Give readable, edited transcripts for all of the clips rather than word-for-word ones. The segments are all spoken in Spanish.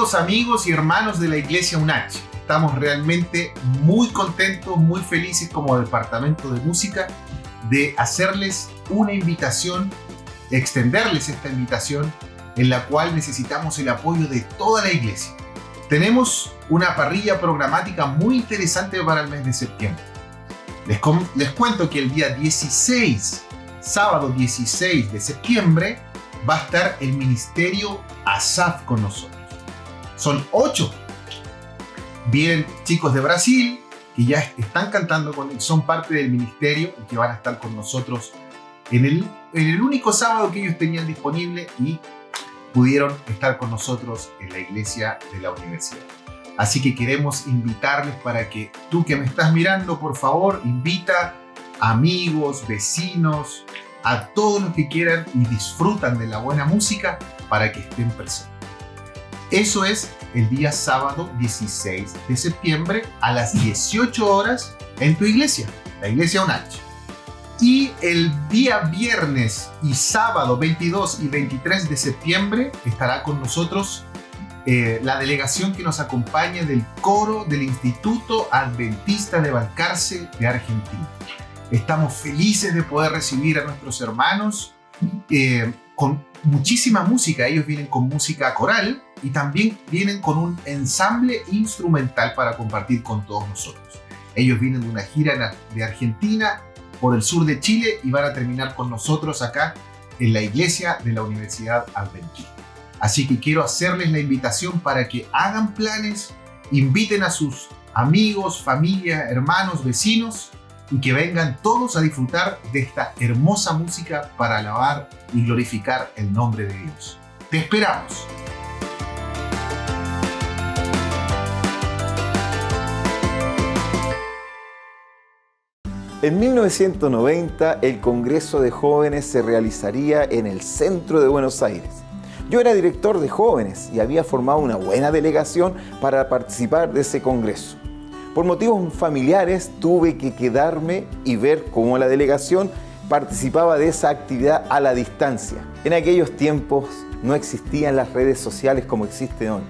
Queridos amigos y hermanos de la Iglesia UNACH, estamos realmente muy contentos, muy felices como departamento de música de hacerles una invitación, extenderles esta invitación en la cual necesitamos el apoyo de toda la iglesia. Tenemos una parrilla programática muy interesante para el mes de septiembre. Les cuento que el día 16, sábado 16 de septiembre, va a estar el Ministerio ASAF con nosotros. Son 8. Vienen chicos de Brasil que ya están cantando son parte del ministerio y que van a estar con nosotros en el único sábado que ellos tenían disponible y pudieron estar con nosotros en la iglesia de la universidad. Así que queremos invitarles para que tú que me estás mirando, por favor, invita amigos, vecinos, a todos los que quieran y disfrutan de la buena música para que estén presentes. Eso es el día sábado 16 de septiembre a las 18 horas en tu iglesia, la iglesia UNACH. Y el día viernes y sábado 22 y 23 de septiembre estará con nosotros la delegación que nos acompaña del coro del Instituto Adventista de Balcarce de Argentina. Estamos felices de poder recibir a nuestros hermanos con muchísima música. Ellos vienen con música coral y también vienen con un ensamble instrumental para compartir con todos nosotros. Ellos vienen de una gira de Argentina por el sur de Chile y van a terminar con nosotros acá en la iglesia de la Universidad Adventista. Así que quiero hacerles la invitación para que hagan planes, inviten a sus amigos, familia, hermanos, vecinos y que vengan todos a disfrutar de esta hermosa música para alabar y glorificar el nombre de Dios. ¡Te esperamos! En 1990, el Congreso de Jóvenes se realizaría en el centro de Buenos Aires. Yo era director de jóvenes y había formado una buena delegación para participar de ese congreso. Por motivos familiares tuve que quedarme y ver cómo la delegación participaba de esa actividad a la distancia. En aquellos tiempos no existían las redes sociales como existen hoy.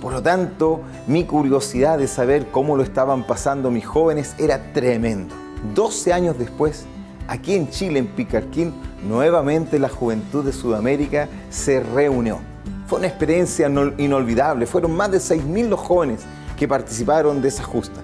Por lo tanto, mi curiosidad de saber cómo lo estaban pasando mis jóvenes era tremendo. 12 años después, aquí en Chile, en Picarquín, nuevamente la juventud de Sudamérica se reunió. Fue una experiencia inolvidable. Fueron más de 6.000 los jóvenes que participaron de esa justa.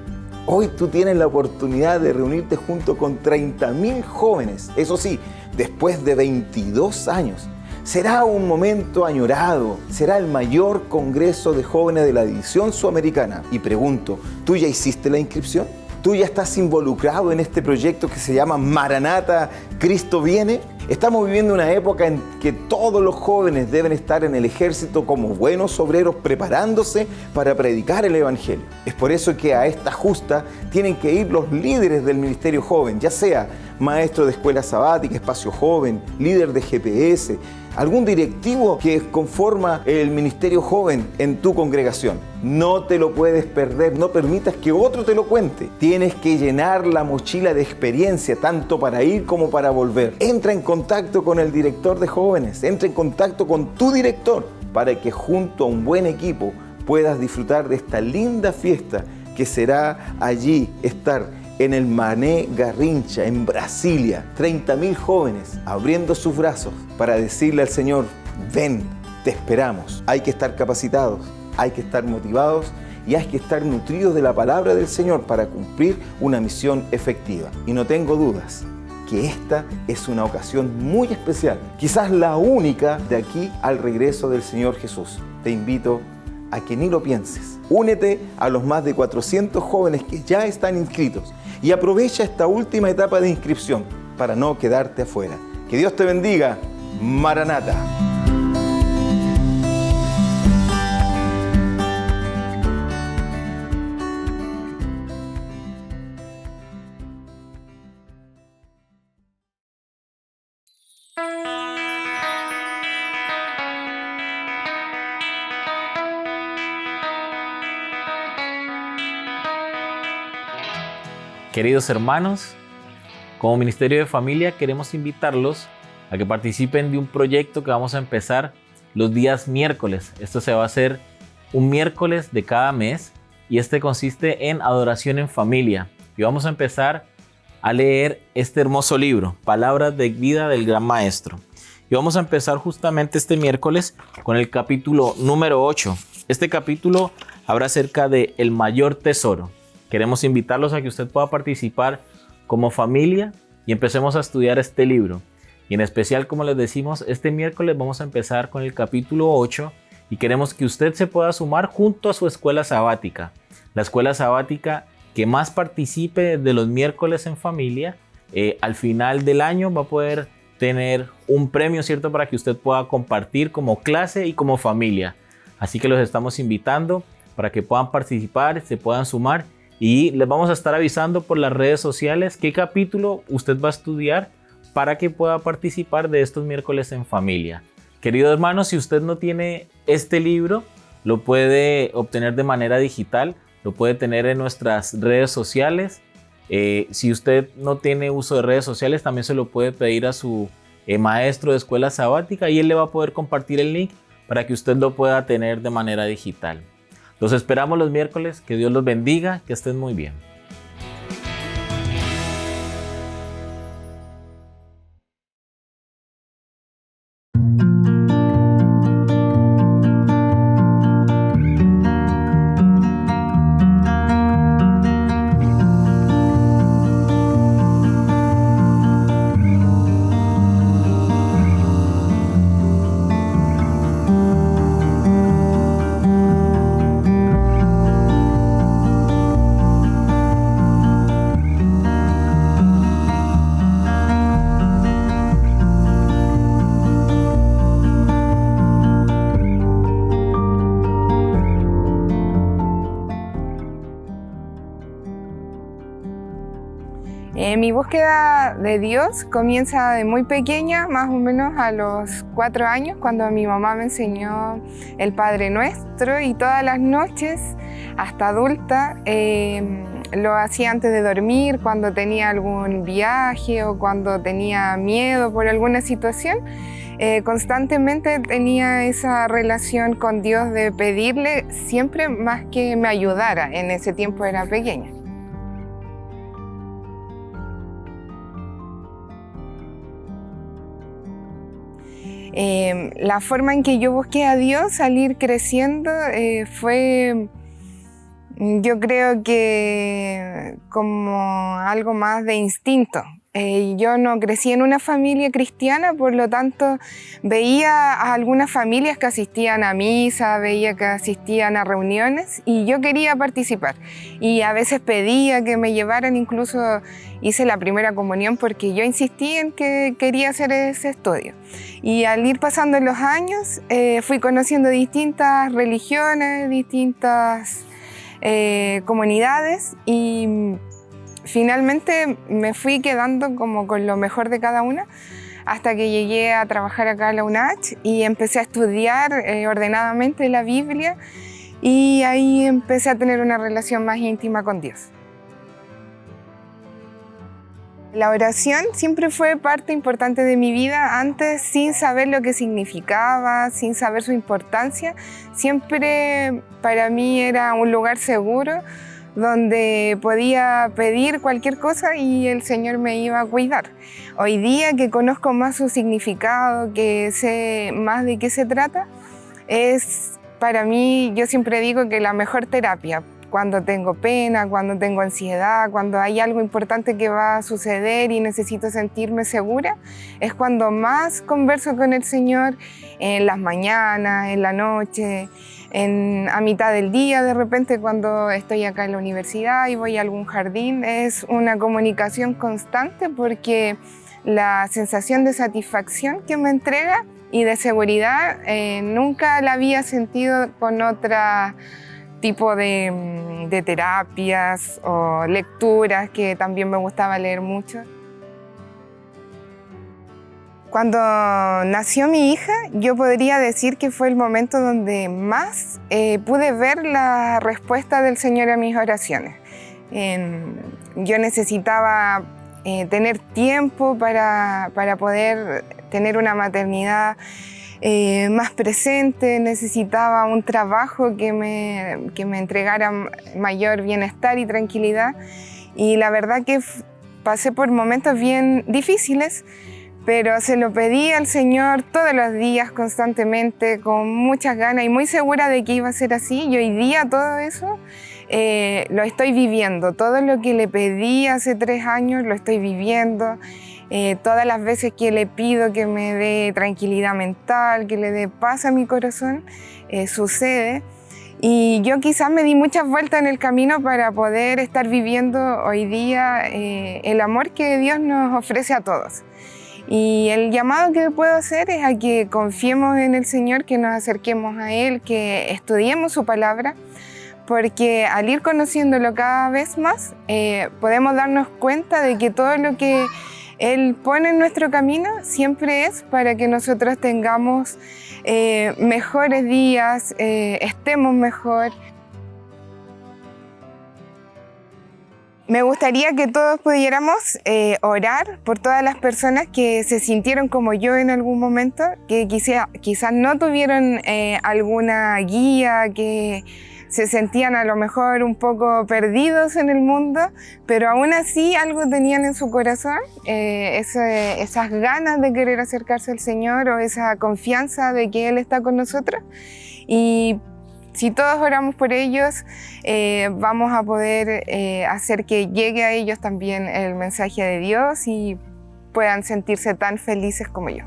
Hoy tú tienes la oportunidad de reunirte junto con 30.000 jóvenes. Eso sí, después de 22 años. Será un momento añorado. Será el mayor congreso de jóvenes de la División Sudamericana. Y pregunto, ¿tú ya hiciste la inscripción? ¿Tú ya estás involucrado en este proyecto que se llama Maranata, Cristo viene? Estamos viviendo una época en que todos los jóvenes deben estar en el ejército como buenos obreros preparándose para predicar el Evangelio. Es por eso que a esta justa tienen que ir los líderes del Ministerio Joven, ya sea maestro de escuela sabática, espacio joven, líder de GPS, algún directivo que conforma el Ministerio Joven en tu congregación. No te lo puedes perder, no permitas que otro te lo cuente. Tienes que llenar la mochila de experiencia, tanto para ir como para volver. Entra en contacto con el director de jóvenes, entra en contacto con tu director, para que junto a un buen equipo puedas disfrutar de esta linda fiesta que será allí estar en el Mané Garrincha, en Brasilia. 30.000 jóvenes abriendo sus brazos para decirle al Señor, ven, te esperamos. Hay que estar capacitados, hay que estar motivados y hay que estar nutridos de la palabra del Señor para cumplir una misión efectiva. Y no tengo dudas que esta es una ocasión muy especial, quizás la única de aquí al regreso del Señor Jesús. Te invito a que ni lo pienses. Únete a los más de 400 jóvenes que ya están inscritos y aprovecha esta última etapa de inscripción para no quedarte afuera. Que Dios te bendiga. Maranata. Queridos hermanos, como Ministerio de Familia queremos invitarlos a que participen de un proyecto que vamos a empezar los días miércoles. Esto se va a hacer un miércoles de cada mes y este consiste en adoración en familia. Y vamos a empezar a leer este hermoso libro, Palabras de Vida del Gran Maestro. Y vamos a empezar justamente este miércoles con el capítulo número 8. Este capítulo habla acerca de el mayor tesoro. Queremos invitarlos a que usted pueda participar como familia y empecemos a estudiar este libro. Y en especial, como les decimos, este miércoles vamos a empezar con el capítulo 8 y queremos que usted se pueda sumar junto a su escuela sabática. La escuela sabática que más participe de los miércoles en familia, al final del año va a poder tener un premio, ¿cierto? Para que usted pueda compartir como clase y como familia. Así que los estamos invitando para que puedan participar, se puedan sumar y les vamos a estar avisando por las redes sociales qué capítulo usted va a estudiar para que pueda participar de estos miércoles en familia. Queridos hermanos, si usted no tiene este libro, lo puede obtener de manera digital, lo puede tener en nuestras redes sociales. Si usted no tiene uso de redes sociales, también se lo puede pedir a su maestro de escuela sabática y él le va a poder compartir el link para que usted lo pueda tener de manera digital. Los esperamos los miércoles, que Dios los bendiga, que estén muy bien. Mi búsqueda de Dios comienza de muy pequeña, más o menos a los 4 años, cuando mi mamá me enseñó el Padre Nuestro y todas las noches, hasta adulta, lo hacía antes de dormir, cuando tenía algún viaje o cuando tenía miedo por alguna situación. Constantemente tenía esa relación con Dios de pedirle siempre más que me ayudara. En ese tiempo era pequeña. La forma en que yo busqué a Dios al ir creciendo fue, yo creo que como algo más de instinto. Yo no crecí en una familia cristiana, por lo tanto veía a algunas familias que asistían a misa, veía que asistían a reuniones y yo quería participar. Y a veces pedía que me llevaran, incluso hice la primera comunión porque yo insistí en que quería hacer ese estudio. Y al ir pasando los años fui conociendo distintas religiones, distintas comunidades y finalmente me fui quedando como con lo mejor de cada una hasta que llegué a trabajar acá en la UNACH y empecé a estudiar ordenadamente la Biblia y ahí empecé a tener una relación más íntima con Dios. La oración siempre fue parte importante de mi vida, antes sin saber lo que significaba, sin saber su importancia. Siempre para mí era un lugar seguro donde podía pedir cualquier cosa y el Señor me iba a cuidar. Hoy día que conozco más su significado, que sé más de qué se trata, es para mí, yo siempre digo que la mejor terapia, cuando tengo pena, cuando tengo ansiedad, cuando hay algo importante que va a suceder y necesito sentirme segura, es cuando más converso con el Señor, en las mañanas, en la noche, a mitad del día, de repente cuando estoy acá en la universidad y voy a algún jardín. Es una comunicación constante porque la sensación de satisfacción que me entrega y de seguridad nunca la había sentido con otro tipo de terapias o lecturas, que también me gustaba leer mucho. Cuando nació mi hija, yo podría decir que fue el momento donde más pude ver la respuesta del Señor a mis oraciones. Yo necesitaba tener tiempo para poder tener una maternidad más presente, necesitaba un trabajo que me entregara mayor bienestar y tranquilidad. Y la verdad que pasé por momentos bien difíciles, pero se lo pedí al Señor todos los días, constantemente, con muchas ganas y muy segura de que iba a ser así. Y hoy día todo eso lo estoy viviendo. Todo lo que le pedí hace 3 años lo estoy viviendo. Todas las veces que le pido que me dé tranquilidad mental, que le dé paz a mi corazón, sucede. Y yo quizás me di muchas vueltas en el camino para poder estar viviendo hoy día el amor que Dios nos ofrece a todos. Y el llamado que puedo hacer es a que confiemos en el Señor, que nos acerquemos a Él, que estudiemos su palabra, porque al ir conociéndolo cada vez más, podemos darnos cuenta de que todo lo que Él pone en nuestro camino siempre es para que nosotros tengamos mejores días, estemos mejor. Me gustaría que todos pudiéramos orar por todas las personas que se sintieron como yo en algún momento, que quizás no tuvieron alguna guía, que se sentían a lo mejor un poco perdidos en el mundo, pero aún así algo tenían en su corazón, esas ganas de querer acercarse al Señor o esa confianza de que Él está con nosotros. Y si todos oramos por ellos, vamos a poder hacer que llegue a ellos también el mensaje de Dios y puedan sentirse tan felices como yo.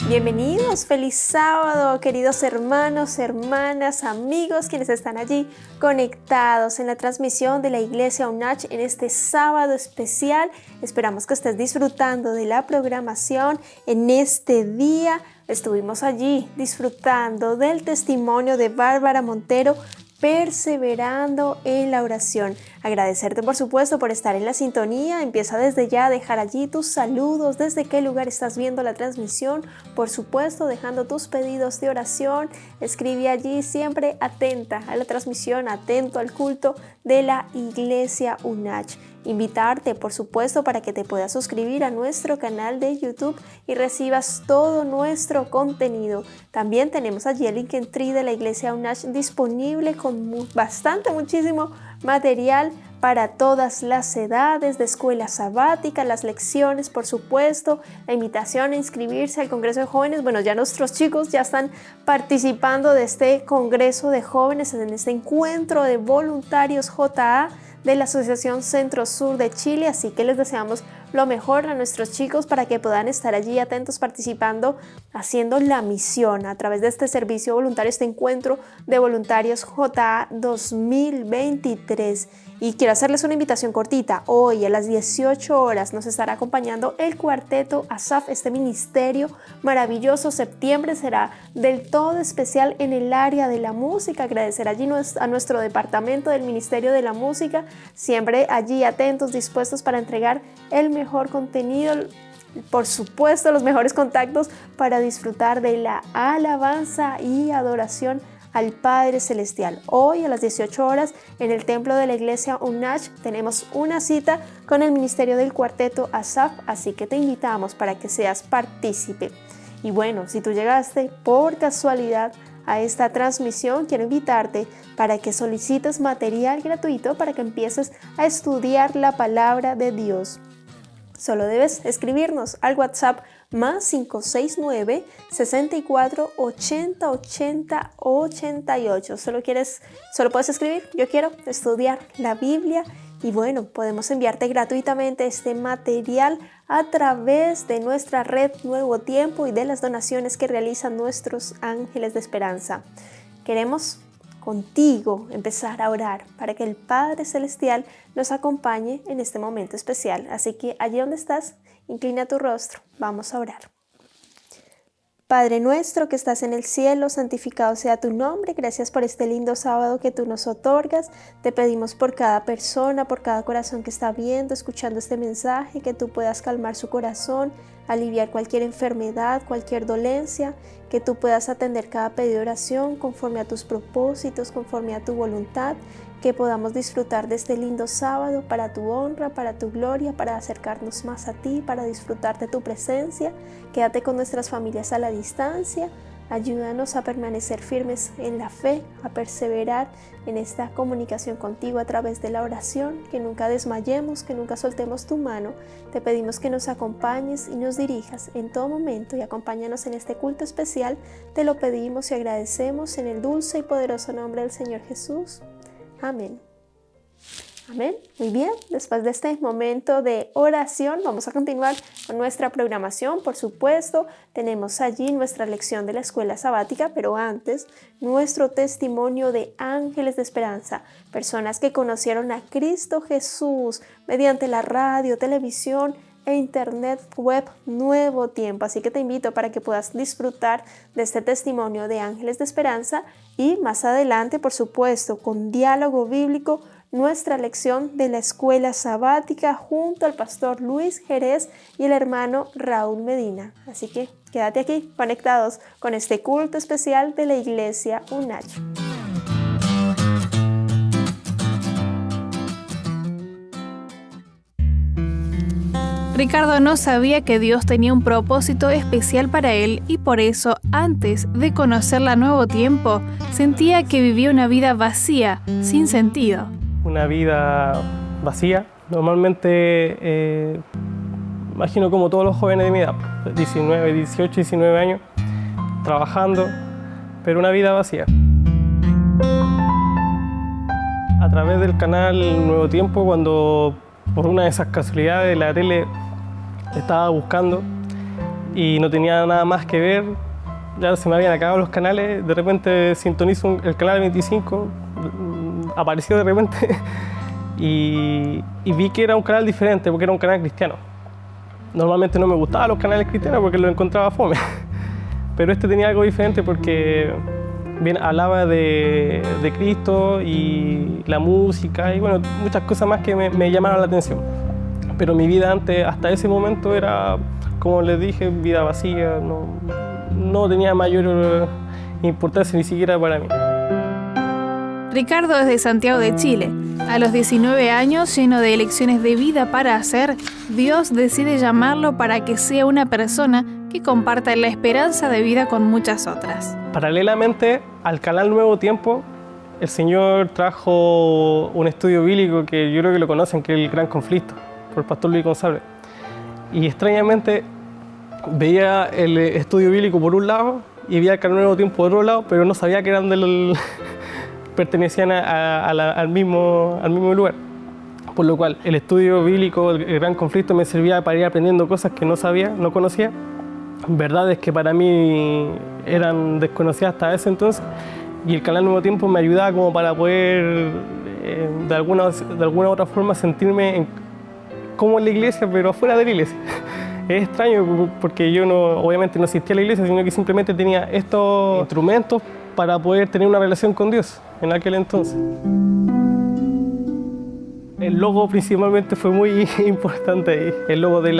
Bienvenidos, feliz sábado, queridos hermanos, hermanas, amigos, quienes están allí conectados en la transmisión de la Iglesia UNACH en este sábado especial. Esperamos que estés disfrutando de la programación en este día. Estuvimos allí disfrutando del testimonio de Bárbara Montero, perseverando en la oración. Agradecerte por supuesto por estar en la sintonía. Empieza desde ya a dejar allí tus saludos, desde qué lugar estás viendo la transmisión, por supuesto dejando tus pedidos de oración. Escribe allí, siempre atenta a la transmisión, atento al culto de la Iglesia UNACH. Invitarte, por supuesto, para que te puedas suscribir a nuestro canal de YouTube y recibas todo nuestro contenido. También tenemos allí el Linktree de la Iglesia UNACH disponible con muchísimo material para todas las edades, de escuela sabática, las lecciones, por supuesto, la invitación a inscribirse al Congreso de Jóvenes. Bueno, ya nuestros chicos ya están participando de este Congreso de Jóvenes, en este encuentro de voluntarios JA de la Asociación Centro Sur de Chile, así que les deseamos lo mejor a nuestros chicos para que puedan estar allí atentos, participando, haciendo la misión a través de este servicio voluntario, este encuentro de voluntarios JA 2023. Y quiero hacerles una invitación cortita. Hoy a las 18 horas nos estará acompañando el cuarteto ASAF, este ministerio maravilloso. Septiembre será del todo especial en el área de la música. Agradecer allí a nuestro departamento del Ministerio de la Música, siempre allí atentos, dispuestos para entregar el mejor contenido, por supuesto los mejores contactos para disfrutar de la alabanza y adoración al Padre Celestial. Hoy a las 18 horas en el templo de la Iglesia UNACH tenemos una cita con el ministerio del cuarteto ASAF, así que te invitamos para que seas partícipe. Y bueno, si tú llegaste por casualidad a esta transmisión, quiero invitarte para que solicites material gratuito para que empieces a estudiar la palabra de Dios. Solo debes escribirnos al WhatsApp más 569 64 80 80 88. Solo puedes escribir: yo quiero estudiar la Biblia. Y bueno, podemos enviarte gratuitamente este material a través de nuestra red Nuevo Tiempo y de las donaciones que realizan nuestros ángeles de esperanza. Queremos contigo empezar a orar para que el Padre Celestial nos acompañe en este momento especial. Así que allí donde estás, inclina tu rostro, vamos a orar. Padre nuestro que estás en el cielo, santificado sea tu nombre. Gracias por este lindo sábado que tú nos otorgas. Te pedimos por cada persona, por cada corazón que está viendo, escuchando este mensaje, que tú puedas calmar su corazón, aliviar cualquier enfermedad, cualquier dolencia, que tú puedas atender cada pedido de oración conforme a tus propósitos, conforme a tu voluntad, que podamos disfrutar de este lindo sábado para tu honra, para tu gloria, para acercarnos más a ti, para disfrutar de tu presencia. Quédate con nuestras familias a la distancia. Ayúdanos a permanecer firmes en la fe, a perseverar en esta comunicación contigo a través de la oración, que nunca desmayemos, que nunca soltemos tu mano. Te pedimos que nos acompañes y nos dirijas en todo momento y acompáñanos en este culto especial. Te lo pedimos y agradecemos en el dulce y poderoso nombre del Señor Jesús. Amén. Amén. Muy bien, después de este momento de oración vamos a continuar con nuestra programación. Por supuesto, tenemos allí nuestra lección de la escuela sabática, pero antes nuestro testimonio de ángeles de esperanza, personas que conocieron a Cristo Jesús mediante la radio, televisión e internet web Nuevo Tiempo. Así que te invito para que puedas disfrutar de este testimonio de ángeles de esperanza y más adelante, por supuesto, con diálogo bíblico, nuestra lección de la escuela sabática junto al pastor Luis Jerez y el hermano Raúl Medina. Así que quédate aquí conectados con este culto especial de la Iglesia UNACH. Ricardo no sabía que Dios tenía un propósito especial para él y por eso, antes de conocerla Nuevo Tiempo, sentía que vivía una vida vacía, sin sentido. Una vida vacía, normalmente, imagino como todos los jóvenes de mi edad, 19, 18, 19 años, trabajando, pero una vida vacía. A través del canal Nuevo Tiempo, cuando por una de esas casualidades la tele estaba buscando y no tenía nada más que ver, ya se me habían acabado los canales, de repente sintonizo el canal 25, apareció de repente y vi que era un canal diferente porque era un canal cristiano. Normalmente no me gustaban los canales cristianos porque los encontraba fome, pero este tenía algo diferente porque bien, hablaba de Cristo y la música y bueno, muchas cosas más que me llamaron la atención. Pero mi vida antes, hasta ese momento era, como les dije, vida vacía, no tenía mayor importancia ni siquiera para mí. Ricardo es de Santiago de Chile. A los 19 años, lleno de elecciones de vida para hacer, Dios decide llamarlo para que sea una persona que comparta la esperanza de vida con muchas otras. Paralelamente al canal Nuevo Tiempo, el Señor trajo un estudio bíblico que yo creo que lo conocen, que es El Gran Conflicto, por el pastor Luis González. Y extrañamente veía el estudio bíblico por un lado y veía el canal Nuevo Tiempo por otro lado, pero no sabía que eran pertenecían al mismo lugar. Por lo cual el estudio bíblico, el Gran Conflicto, me servía para ir aprendiendo cosas que no sabía, no conocía, verdades que para mí eran desconocidas hasta ese entonces, y el canal Nuevo Tiempo me ayudaba como para poder de alguna u otra forma sentirme como en la iglesia, pero afuera de la iglesia. Es extraño porque yo obviamente no asistía a la iglesia, sino que simplemente tenía estos instrumentos para poder tener una relación con Dios en aquel entonces. El logo principalmente fue muy importante ahí, el logo del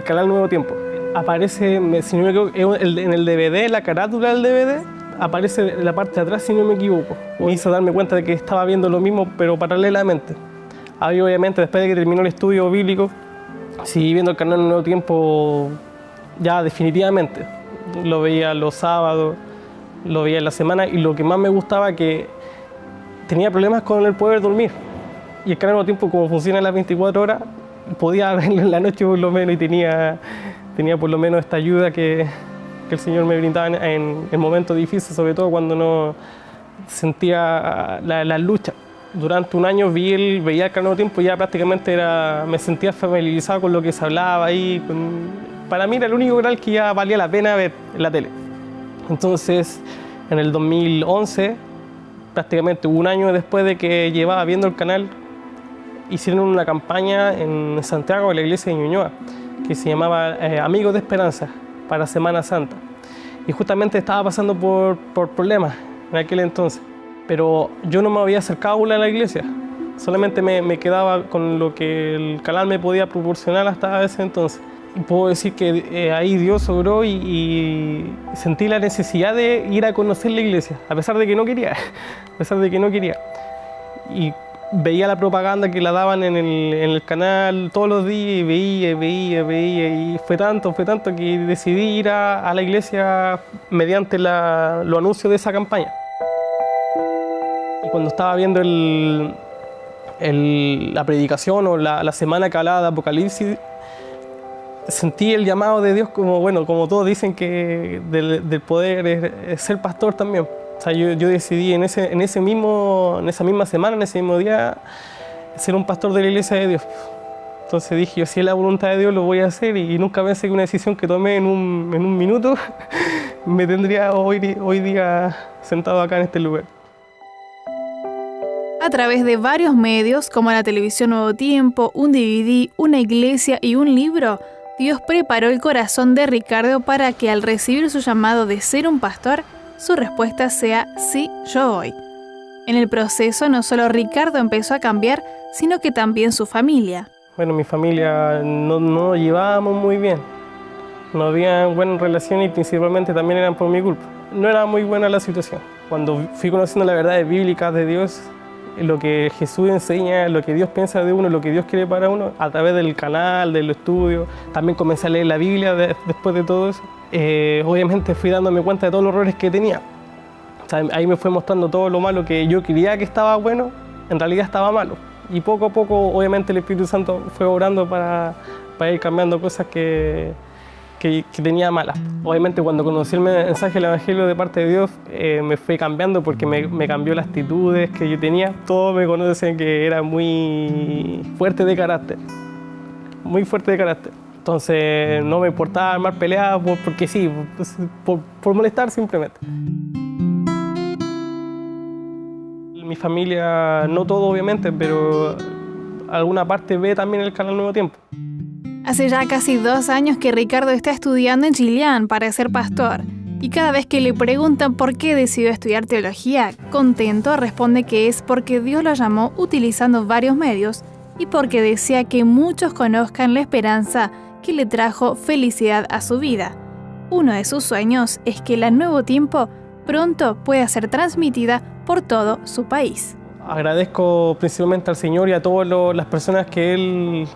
canal Nuevo Tiempo. Aparece, si no me equivoco, en el DVD, la carátula del DVD, aparece en la parte de atrás, si no me equivoco. Me hizo darme cuenta de que estaba viendo lo mismo, pero paralelamente. Ahí obviamente, después de que terminó el estudio bíblico, seguí viendo el canal Nuevo Tiempo ya definitivamente. Lo veía los sábados, lo veía en la semana, y lo que más me gustaba es que tenía problemas con el poder dormir. Y el canal Nuevo Tiempo, como funciona en las 24 horas, podía verlo en la noche por lo menos y tenía por lo menos esta ayuda que el Señor me brindaba en momentos difíciles, sobre todo cuando no sentía la lucha. Durante un año veía el canal Nuevo Tiempo y ya prácticamente me sentía familiarizado con lo que se hablaba ahí. Para mí era el único canal que ya valía la pena ver en la tele. Entonces, en el 2011, prácticamente un año después de que llevaba viendo el canal, hicieron una campaña en Santiago, en la iglesia de Ñuñoa, que se llamaba Amigos de Esperanza, para Semana Santa. y justamente estaba pasando por problemas en aquel entonces. Pero yo no me había acercado a la iglesia, solamente me quedaba con lo que el canal me podía proporcionar hasta ese entonces. Y puedo decir que ahí Dios obró y sentí la necesidad de ir a conocer la iglesia, a pesar de que no quería, Y veía la propaganda que la daban en el canal todos los días y veía, y fue tanto que decidí ir a la iglesia mediante los anuncios de esa campaña. Y cuando estaba viendo la predicación o la semana que hablaba de Apocalipsis, sentí el llamado de Dios, como todos dicen que del poder es ser pastor también. O sea, yo decidí en esa misma semana, en ese mismo día, ser un pastor de la iglesia de Dios. Entonces dije, yo si es la voluntad de Dios lo voy a hacer, y nunca pensé que una decisión que tomé en un minuto me tendría hoy día sentado acá en este lugar. A través de varios medios, como la televisión Nuevo Tiempo, un DVD, una iglesia y un libro, Dios preparó el corazón de Ricardo para que al recibir su llamado de ser un pastor, su respuesta sea sí, yo voy. En el proceso no solo Ricardo empezó a cambiar, sino que también su familia. Bueno, mi familia no nos llevábamos muy bien. No había buenas relaciones y principalmente también eran por mi culpa. No era muy buena la situación. Cuando fui conociendo las verdades bíblicas de Dios, lo que Jesús enseña, lo que Dios piensa de uno, lo que Dios quiere para uno, a través del canal, del estudio, también comencé a leer la Biblia después de todo eso. Obviamente fui dándome cuenta de todos los errores que tenía. O sea, ahí me fue mostrando todo lo malo que yo creía que estaba bueno, en realidad estaba malo. Y poco a poco, obviamente, el Espíritu Santo fue obrando para ir cambiando cosas que tenía malas. Obviamente, cuando conocí el mensaje del Evangelio de parte de Dios, me fue cambiando porque me cambió las actitudes que yo tenía. Todos me conocen que era muy fuerte de carácter, muy fuerte de carácter. Entonces, no me importaba armar peleas porque sí, por molestar simplemente. Mi familia, no todo obviamente, pero alguna parte ve también el canal Nuevo Tiempo. Hace ya casi 2 años que Ricardo está estudiando en Chillán para ser pastor. Y cada vez que le preguntan por qué decidió estudiar teología, contento responde que es porque Dios lo llamó utilizando varios medios y porque desea que muchos conozcan la esperanza que le trajo felicidad a su vida. Uno de sus sueños es que la Nuevo Tiempo pronto pueda ser transmitida por todo su país. Agradezco principalmente al Señor y a todas las personas que Él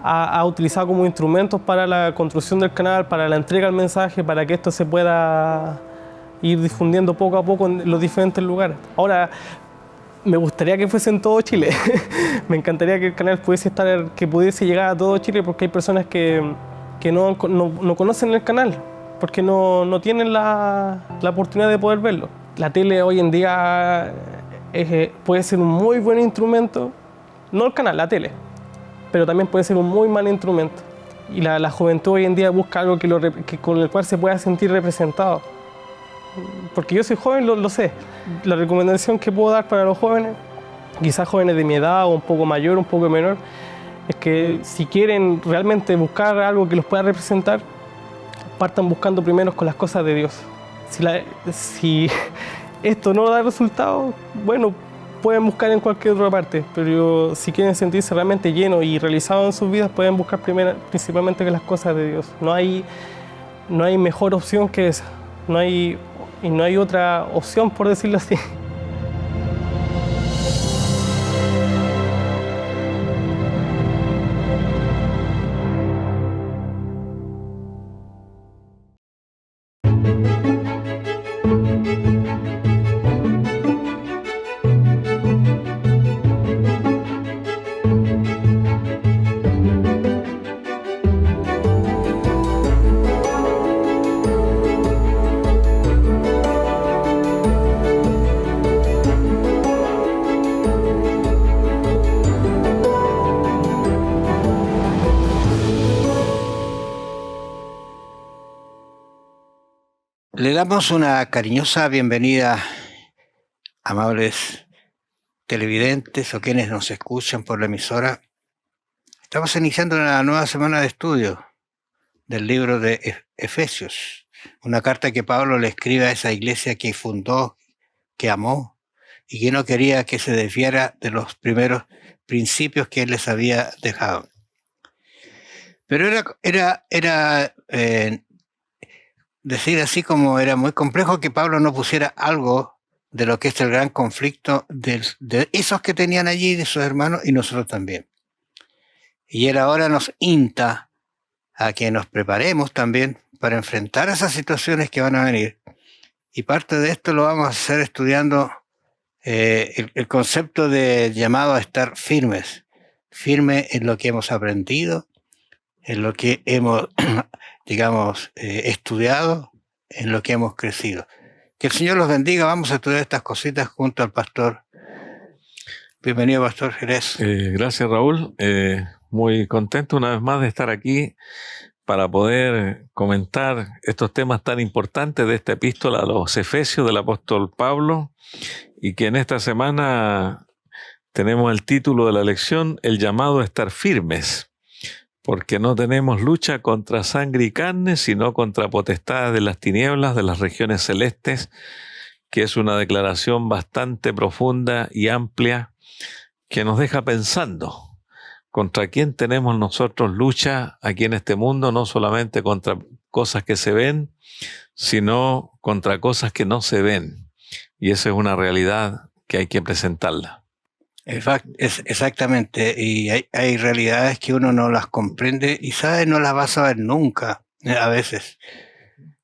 ha utilizado como instrumentos para la construcción del canal, para la entrega del mensaje, para que esto se pueda ir difundiendo poco a poco en los diferentes lugares. Ahora, me gustaría que fuese en todo Chile. Me encantaría que el canal pudiese llegar a todo Chile, porque hay personas que no conocen el canal, porque no tienen la oportunidad de poder verlo. La tele hoy en día puede ser un muy buen instrumento, no el canal, la tele, pero también puede ser un muy mal instrumento. Y la juventud hoy en día busca algo con el cual se pueda sentir representado. Porque yo soy joven, lo sé. La recomendación que puedo dar para los jóvenes, quizás jóvenes de mi edad o un poco mayor, un poco menor, es que si quieren realmente buscar algo que los pueda representar, partan buscando primero con las cosas de Dios. Si esto no da resultado, bueno, pueden buscar en cualquier otra parte, pero si quieren sentirse realmente llenos y realizados en sus vidas, pueden buscar principalmente las cosas de Dios. No hay mejor opción que esa. No hay otra opción, por decirlo así. Le damos una cariñosa bienvenida, amables televidentes o quienes nos escuchan por la emisora. Estamos iniciando una nueva semana de estudio del libro de Efesios. una carta que Pablo le escribe a esa iglesia que fundó, que amó y que no quería que se desviara de los primeros principios que él les había dejado. Pero decir así como era muy complejo que Pablo no pusiera algo de lo que es el gran conflicto de esos que tenían allí, de sus hermanos, y nosotros también. Y él ahora nos insta a que nos preparemos también para enfrentar esas situaciones que van a venir. Y parte de esto lo vamos a hacer estudiando el concepto de llamado a estar firmes. Firme en lo que hemos aprendido, en lo que hemos, digamos, estudiado, en lo que hemos crecido. Que el Señor los bendiga. Vamos a estudiar estas cositas junto al pastor. Bienvenido, pastor Jerez. Gracias, Raúl. Muy contento una vez más de estar aquí para poder comentar estos temas tan importantes de esta epístola a los Efesios del apóstol Pablo, y que en esta semana tenemos el título de la lección, el llamado a estar firmes, porque no tenemos lucha contra sangre y carne, sino contra potestades de las tinieblas, de las regiones celestes, que es una declaración bastante profunda y amplia que nos deja pensando contra quién tenemos nosotros lucha aquí en este mundo, no solamente contra cosas que se ven, sino contra cosas que no se ven. Y esa es una realidad que hay que presentarla. Exactamente, y hay realidades que uno no las comprende y sabe, no las va a saber nunca, a veces.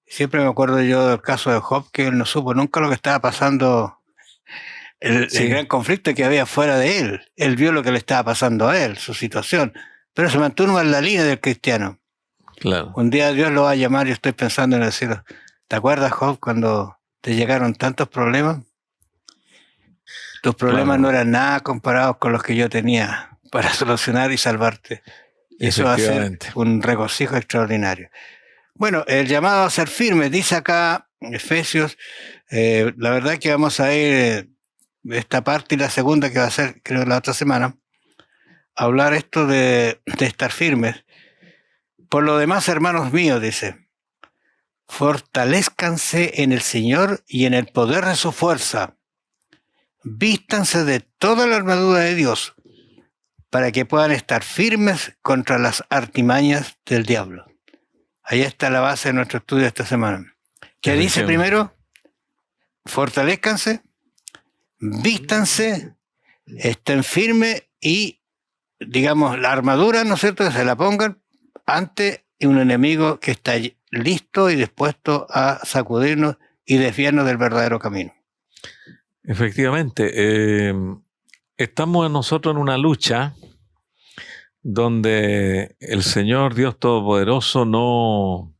Siempre me acuerdo yo del caso de Job, que él no supo nunca lo que estaba pasando, el gran conflicto que había fuera de él. Él vio lo que le estaba pasando a él, su situación, pero se mantuvo en la línea del cristiano. Claro. Un día Dios lo va a llamar y estoy pensando en decirlo. ¿Te acuerdas, Job, cuando te llegaron tantos problemas? Tus problemas no eran nada comparados con los que yo tenía para solucionar y salvarte. Y eso va a ser un regocijo extraordinario. Bueno, el llamado a ser firmes, dice acá Efesios, la verdad que vamos a ir esta parte y la segunda que va a ser, creo, la otra semana, a hablar esto de estar firmes. Por lo demás, hermanos míos, dice, fortalezcanse en el Señor y en el poder de su fuerza. Vístanse de toda la armadura de Dios para que puedan estar firmes contra las artimañas del diablo. Ahí está la base de nuestro estudio esta semana. ¿Qué dice primero? Fortalezcanse, vístanse, estén firmes y, digamos, la armadura, ¿no es cierto?, que se la pongan ante un enemigo que está listo y dispuesto a sacudirnos y desviarnos del verdadero camino. Efectivamente, estamos nosotros en una lucha donde el Señor Dios Todopoderoso no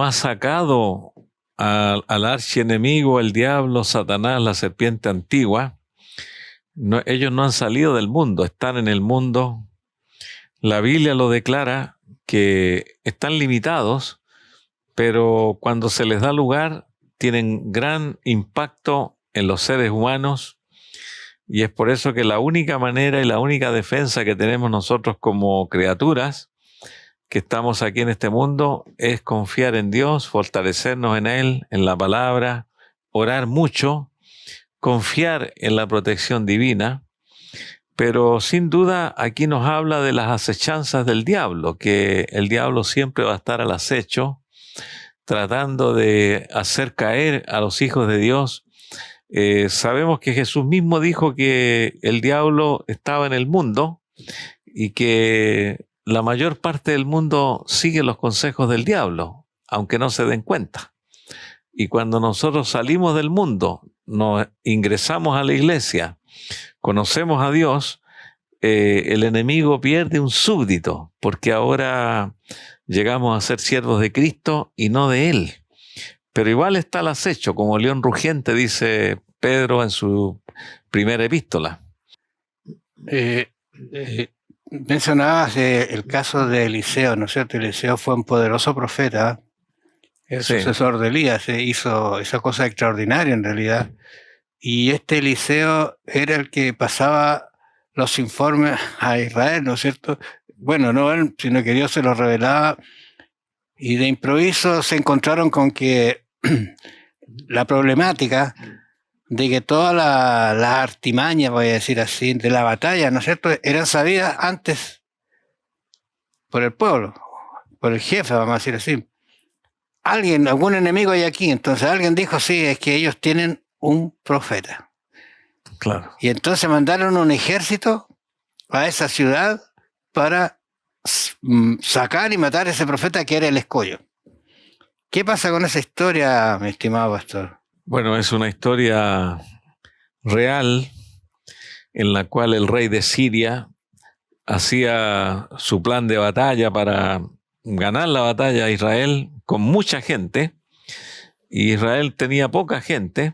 ha sacado al archienemigo, el diablo, Satanás, la serpiente antigua. Ellos no han salido del mundo, están en el mundo. La Biblia lo declara que están limitados, pero cuando se les da lugar tienen gran impacto en los seres humanos, y es por eso que la única manera y la única defensa que tenemos nosotros como criaturas que estamos aquí en este mundo es confiar en Dios, fortalecernos en Él, en la palabra, orar mucho, confiar en la protección divina. Pero sin duda aquí nos habla de las acechanzas del diablo, que el diablo siempre va a estar al acecho, tratando de hacer caer a los hijos de Dios. Sabemos que Jesús mismo dijo que el diablo estaba en el mundo y que la mayor parte del mundo sigue los consejos del diablo, aunque no se den cuenta. Y cuando nosotros salimos del mundo, nos ingresamos a la iglesia, conocemos a Dios, el enemigo pierde un súbdito, porque ahora llegamos a ser siervos de Cristo y no de Él. Pero igual está al acecho, como león rugiente, dice Pedro en su primera epístola. Mencionabas el caso de Eliseo, ¿no es cierto? Eliseo fue un poderoso profeta, el sucesor de Elías, hizo esa cosa extraordinaria en realidad. Y este Eliseo era el que pasaba los informes a Israel, ¿no es cierto? Bueno, no él, sino que Dios se los revelaba. Y de improviso se encontraron con que la problemática de que todas las artimañas, voy a decir así, de la batalla, ¿no es cierto?, eran sabidas antes por el pueblo, por el jefe, vamos a decir así. Algún enemigo hay aquí, entonces alguien dijo, sí, es que ellos tienen un profeta. Claro. Y entonces mandaron un ejército a esa ciudad para sacar y matar a ese profeta que era el escollo. ¿Qué pasa con esa historia, mi estimado pastor? Bueno, es una historia real en la cual el rey de Siria hacía su plan de batalla para ganar la batalla a Israel con mucha gente. Y Israel tenía poca gente,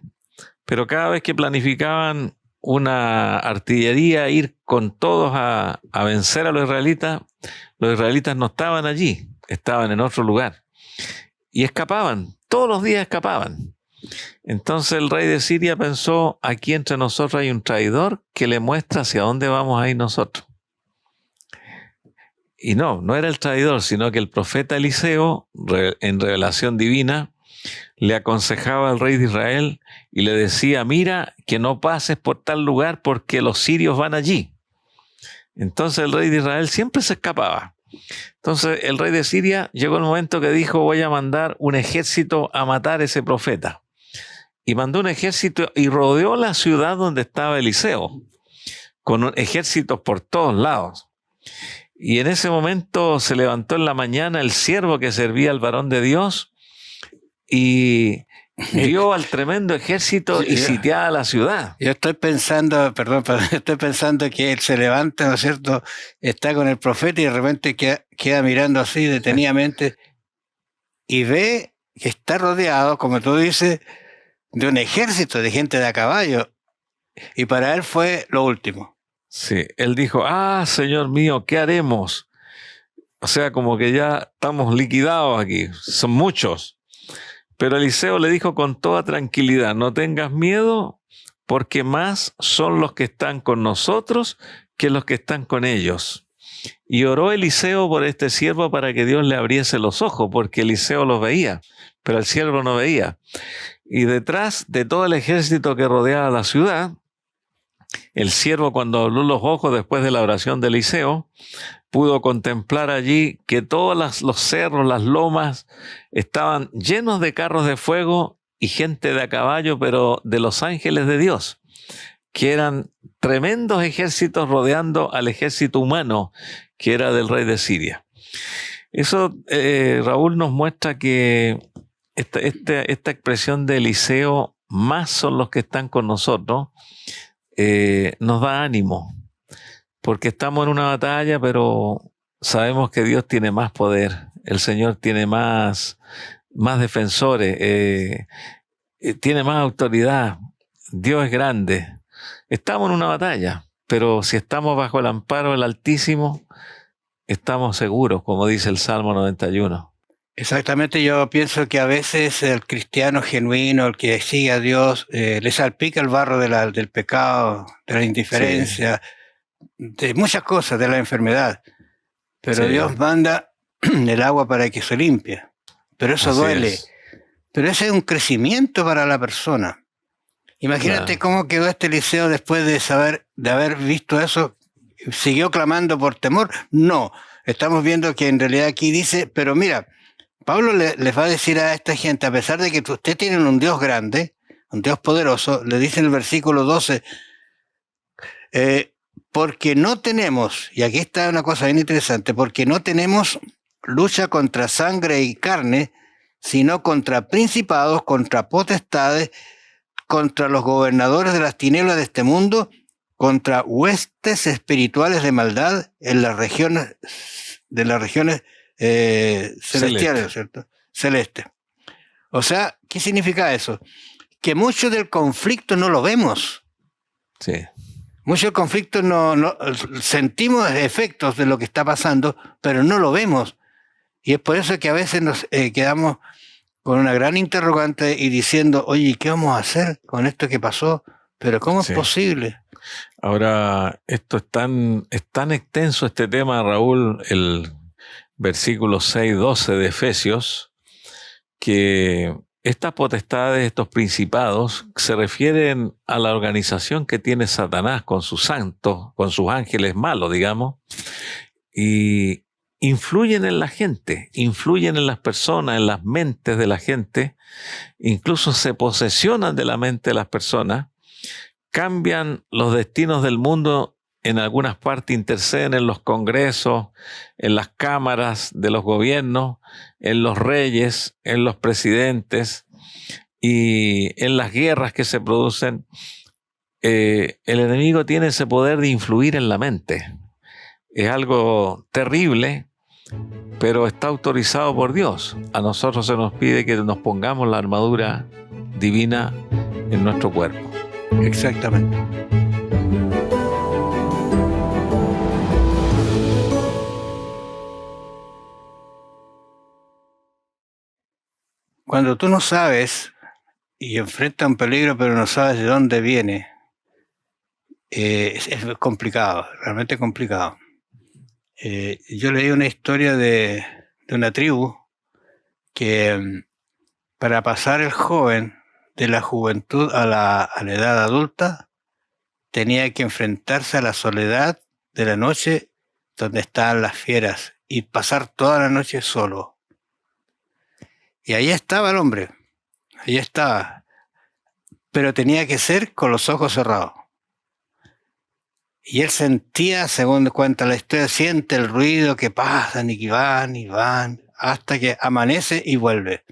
pero cada vez que planificaban una artillería ir con todos a vencer a los israelitas no estaban allí, estaban en otro lugar. Y escapaban, todos los días escapaban. Entonces el rey de Siria pensó, aquí entre nosotros hay un traidor que le muestra hacia dónde vamos a ir nosotros. Y no era el traidor, sino que el profeta Eliseo, en revelación divina, le aconsejaba al rey de Israel y le decía, mira, que no pases por tal lugar porque los sirios van allí. Entonces el rey de Israel siempre se escapaba. Entonces el rey de Siria llegó el momento que dijo, voy a mandar un ejército a matar a ese profeta. Y mandó un ejército y rodeó la ciudad donde estaba Eliseo, con ejércitos por todos lados. Y en ese momento se levantó en la mañana el siervo que servía al varón de Dios y vio al tremendo ejército y sitiada la ciudad. Yo estoy pensando, estoy pensando que él se levanta, ¿no es cierto? Está con el profeta y de repente queda mirando así detenidamente y ve que está rodeado, como tú dices, de un ejército de gente de a caballo. Y para él fue lo último. Sí, él dijo, Señor mío, ¿qué haremos? O sea, como que ya estamos liquidados aquí, son muchos. Pero Eliseo le dijo con toda tranquilidad, no tengas miedo, porque más son los que están con nosotros que los que están con ellos. Y oró Eliseo por este siervo para que Dios le abriese los ojos, porque Eliseo los veía, pero el siervo no veía. Y detrás de todo el ejército que rodeaba la ciudad, el siervo, cuando abrió los ojos después de la oración de Eliseo, pudo contemplar allí que todos los cerros, las lomas, estaban llenos de carros de fuego y gente de a caballo, pero de los ángeles de Dios, que eran tremendos ejércitos rodeando al ejército humano, que era del rey de Siria. Eso, Raúl, nos muestra que esta expresión de Eliseo, más son los que están con nosotros, nos da ánimo, porque estamos en una batalla, pero sabemos que Dios tiene más poder, el Señor tiene más defensores, tiene más autoridad, Dios es grande. Estamos en una batalla, pero si estamos bajo el amparo del Altísimo, estamos seguros, como dice el Salmo 91. Exactamente, yo pienso que a veces el cristiano genuino, el que sigue a Dios, le salpica el barro del pecado, de la indiferencia, de muchas cosas, de la enfermedad. Pero Dios manda el agua para que se limpie. Pero eso duele. Pero ese es un crecimiento para la persona. Imagínate cómo quedó este Eliseo después de haber visto eso. ¿Siguió clamando por temor? No. Estamos viendo que en realidad aquí dice, pero mira, Pablo les va a decir a esta gente, a pesar de que ustedes tienen un Dios grande, un Dios poderoso, le dice en el versículo 12, porque no tenemos, y aquí está una cosa bien interesante, porque no tenemos lucha contra sangre y carne, sino contra principados, contra potestades, contra los gobernadores de las tinieblas de este mundo, contra huestes espirituales de maldad en las regiones celestiales, ¿cierto? Celeste. O sea, ¿qué significa eso? Que mucho del conflicto no lo vemos. Sí. Mucho del conflicto no sentimos efectos de lo que está pasando, pero no lo vemos. Y es por eso que a veces nos quedamos con una gran interrogante y diciendo, oye, ¿qué vamos a hacer con esto que pasó? Pero ¿cómo es posible? Ahora, esto es tan extenso este tema, Raúl, versículo 6-12 de Efesios, que estas potestades, estos principados, se refieren a la organización que tiene Satanás con sus santos, con sus ángeles malos, digamos, y influyen en la gente, influyen en las personas, en las mentes de la gente, incluso se posesionan de la mente de las personas, cambian los destinos del mundo, en algunas partes interceden en los congresos, en las cámaras de los gobiernos, en los reyes, en los presidentes y en las guerras que se producen. El enemigo tiene ese poder de influir en la mente. Es algo terrible, pero está autorizado por Dios. A nosotros se nos pide que nos pongamos la armadura divina en nuestro cuerpo. Exactamente. Cuando tú no sabes y enfrentas un peligro, pero no sabes de dónde viene, es complicado, realmente complicado. Yo leí una historia de una tribu que para pasar el joven de la juventud a la edad adulta tenía que enfrentarse a la soledad de la noche donde estaban las fieras y pasar toda la noche solo. Y ahí estaba el hombre, ahí estaba, pero tenía que ser con los ojos cerrados. Y él sentía, según cuenta la historia, siente el ruido que pasan y van, hasta que amanece y vuelve.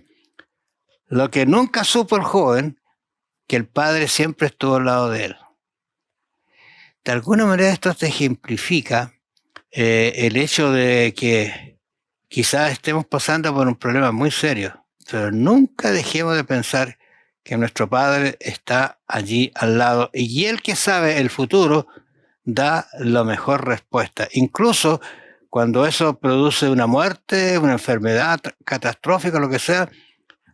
Lo que nunca supo el joven, que el padre siempre estuvo al lado de él. De alguna manera esto te ejemplifica el hecho de que quizás estemos pasando por un problema muy serio, pero nunca dejemos de pensar que nuestro Padre está allí al lado y Él que sabe el futuro da la mejor respuesta. Incluso cuando eso produce una muerte, una enfermedad catastrófica, lo que sea,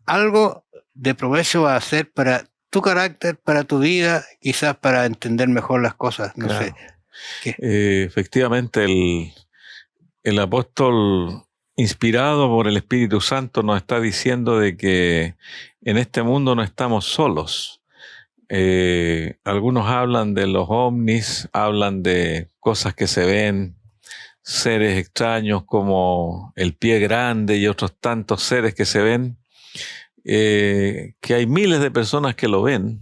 algo de provecho va a ser para tu carácter, para tu vida, quizás para entender mejor las cosas. No Claro. sé. Efectivamente, el apóstol, inspirado por el Espíritu Santo, nos está diciendo de que en este mundo no estamos solos. Algunos hablan de los ovnis, hablan de cosas que se ven, seres extraños como el pie grande y otros tantos seres que se ven, que hay miles de personas que lo ven,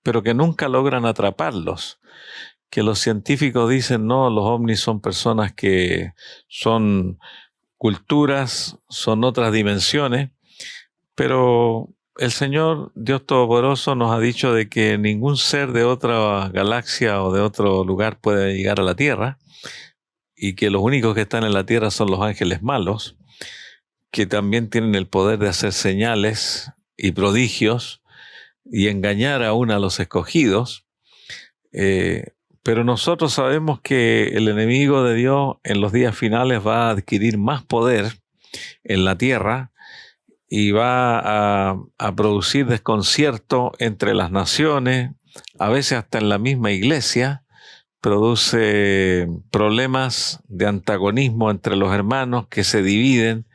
pero que nunca logran atraparlos. Que los científicos dicen, no, los ovnis son personas que son culturas, son otras dimensiones, pero el Señor, Dios Todopoderoso, nos ha dicho de que ningún ser de otra galaxia o de otro lugar puede llegar a la Tierra y que los únicos que están en la Tierra son los ángeles malos, que también tienen el poder de hacer señales y prodigios y engañar aún a los escogidos. Pero nosotros sabemos que el enemigo de Dios en los días finales va a adquirir más poder en la tierra y va a producir desconcierto entre las naciones, a veces hasta en la misma iglesia, produce problemas de antagonismo entre los hermanos que se dividen,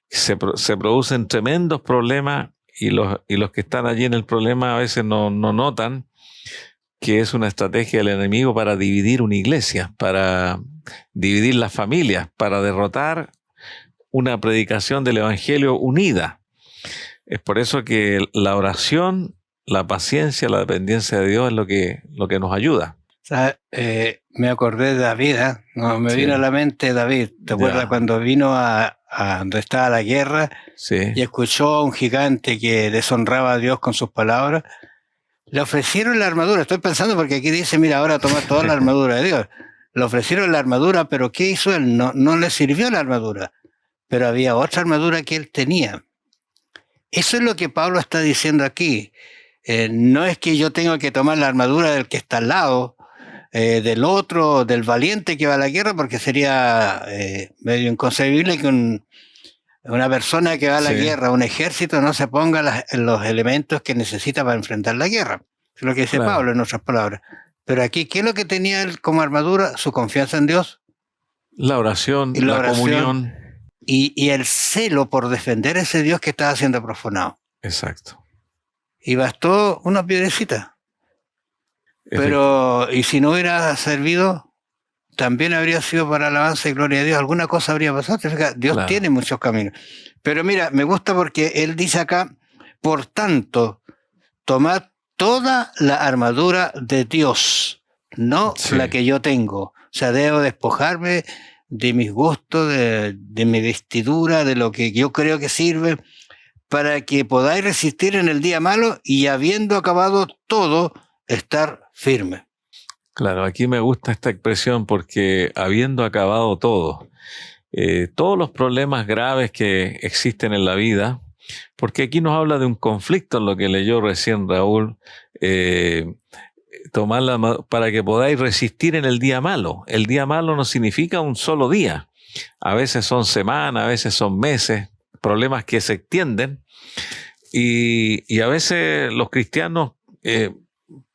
se producen tremendos problemas y los que están allí en el problema a veces no notan que es una estrategia del enemigo para dividir una iglesia, para dividir las familias, para derrotar una predicación del evangelio unida. Es por eso que la oración, la paciencia, la dependencia de Dios es lo que nos ayuda. O sea, me acordé de David, me vino a la mente David. ¿Te acuerdas cuando vino a donde estaba la guerra y escuchó a un gigante que deshonraba a Dios con sus palabras? Le ofrecieron la armadura. Estoy pensando porque aquí dice, mira, ahora toma toda la armadura de Dios. Le ofrecieron la armadura, pero ¿qué hizo él? No le sirvió la armadura. Pero había otra armadura que él tenía. Eso es lo que Pablo está diciendo aquí. No es que yo tenga que tomar la armadura del que está al lado, del otro, del valiente que va a la guerra, porque sería medio inconcebible que una persona que va a la guerra, un ejército, no se ponga los elementos que necesita para enfrentar la guerra. Es lo que dice Pablo en otras palabras. Pero aquí, ¿qué es lo que tenía él como armadura? Su confianza en Dios. La oración, la comunión. y el celo por defender a ese Dios que estaba siendo profanado. Exacto. Y bastó una piedrecita. Pero, y si no hubiera servido, también habría sido para alabanza y gloria de Dios. Alguna cosa habría pasado. Dios Claro. tiene muchos caminos. Pero mira, me gusta porque él dice acá, por tanto, tomad toda la armadura de Dios, no Sí. la que yo tengo. O sea, debo despojarme de mis gustos, de mi vestidura, de lo que yo creo que sirve, para que podáis resistir en el día malo y habiendo acabado todo, estar firme. Claro, aquí me gusta esta expresión porque habiendo acabado todo, todos los problemas graves que existen en la vida, porque aquí nos habla de un conflicto en lo que leyó recién Raúl, para que podáis resistir en el día malo. El día malo no significa un solo día, a veces son semanas, a veces son meses, problemas que se extienden y a veces los cristianos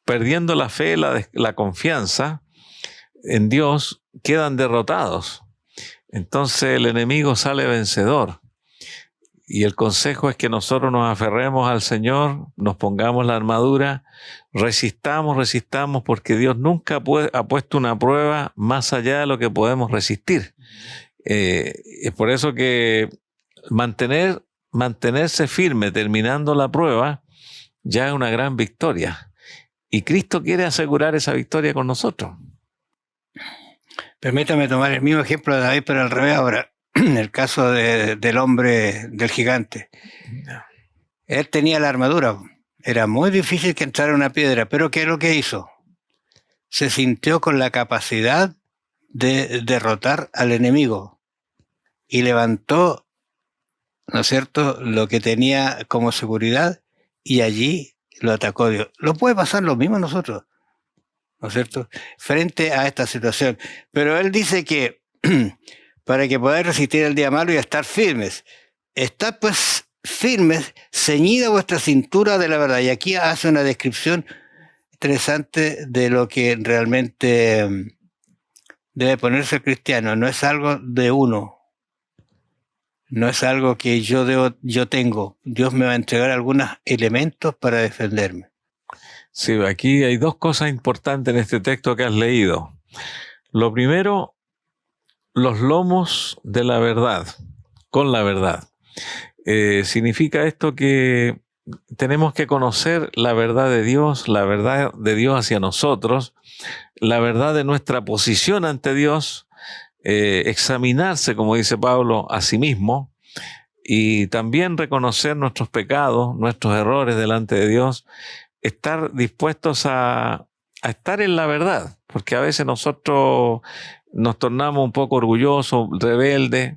perdiendo la fe, la confianza en Dios, quedan derrotados. Entonces el enemigo sale vencedor. Y el consejo es que nosotros nos aferremos al Señor, nos pongamos la armadura, resistamos, porque Dios nunca ha puesto una prueba más allá de lo que podemos resistir. Es por eso que mantenerse firme terminando la prueba ya es una gran victoria. Y Cristo quiere asegurar esa victoria con nosotros. Permítame tomar el mismo ejemplo de David, pero al revés ahora. En el caso del hombre, del gigante. Él tenía la armadura. Era muy difícil que entrara una piedra, pero ¿qué es lo que hizo? Se sintió con la capacidad de derrotar al enemigo y levantó, ¿no es cierto?, lo que tenía como seguridad y allí lo atacó Dios. Lo puede pasar lo mismo a nosotros, ¿no es cierto?, frente a esta situación. Pero él dice que para que podáis resistir el día malo y estar firmes. Estad pues firmes, ceñida vuestra cintura de la verdad. Y aquí hace una descripción interesante de lo que realmente debe ponerse el cristiano. No es algo de uno. No es algo que yo tengo. Dios me va a entregar algunos elementos para defenderme. Sí, aquí hay dos cosas importantes en este texto que has leído. Lo primero, los lomos de la verdad, con la verdad. Significa esto que tenemos que conocer la verdad de Dios, la verdad de Dios hacia nosotros, la verdad de nuestra posición ante Dios, examinarse, como dice Pablo, a sí mismo, y también reconocer nuestros pecados, nuestros errores delante de Dios, estar dispuestos a estar en la verdad, porque a veces nosotros nos tornamos un poco orgullosos, rebeldes.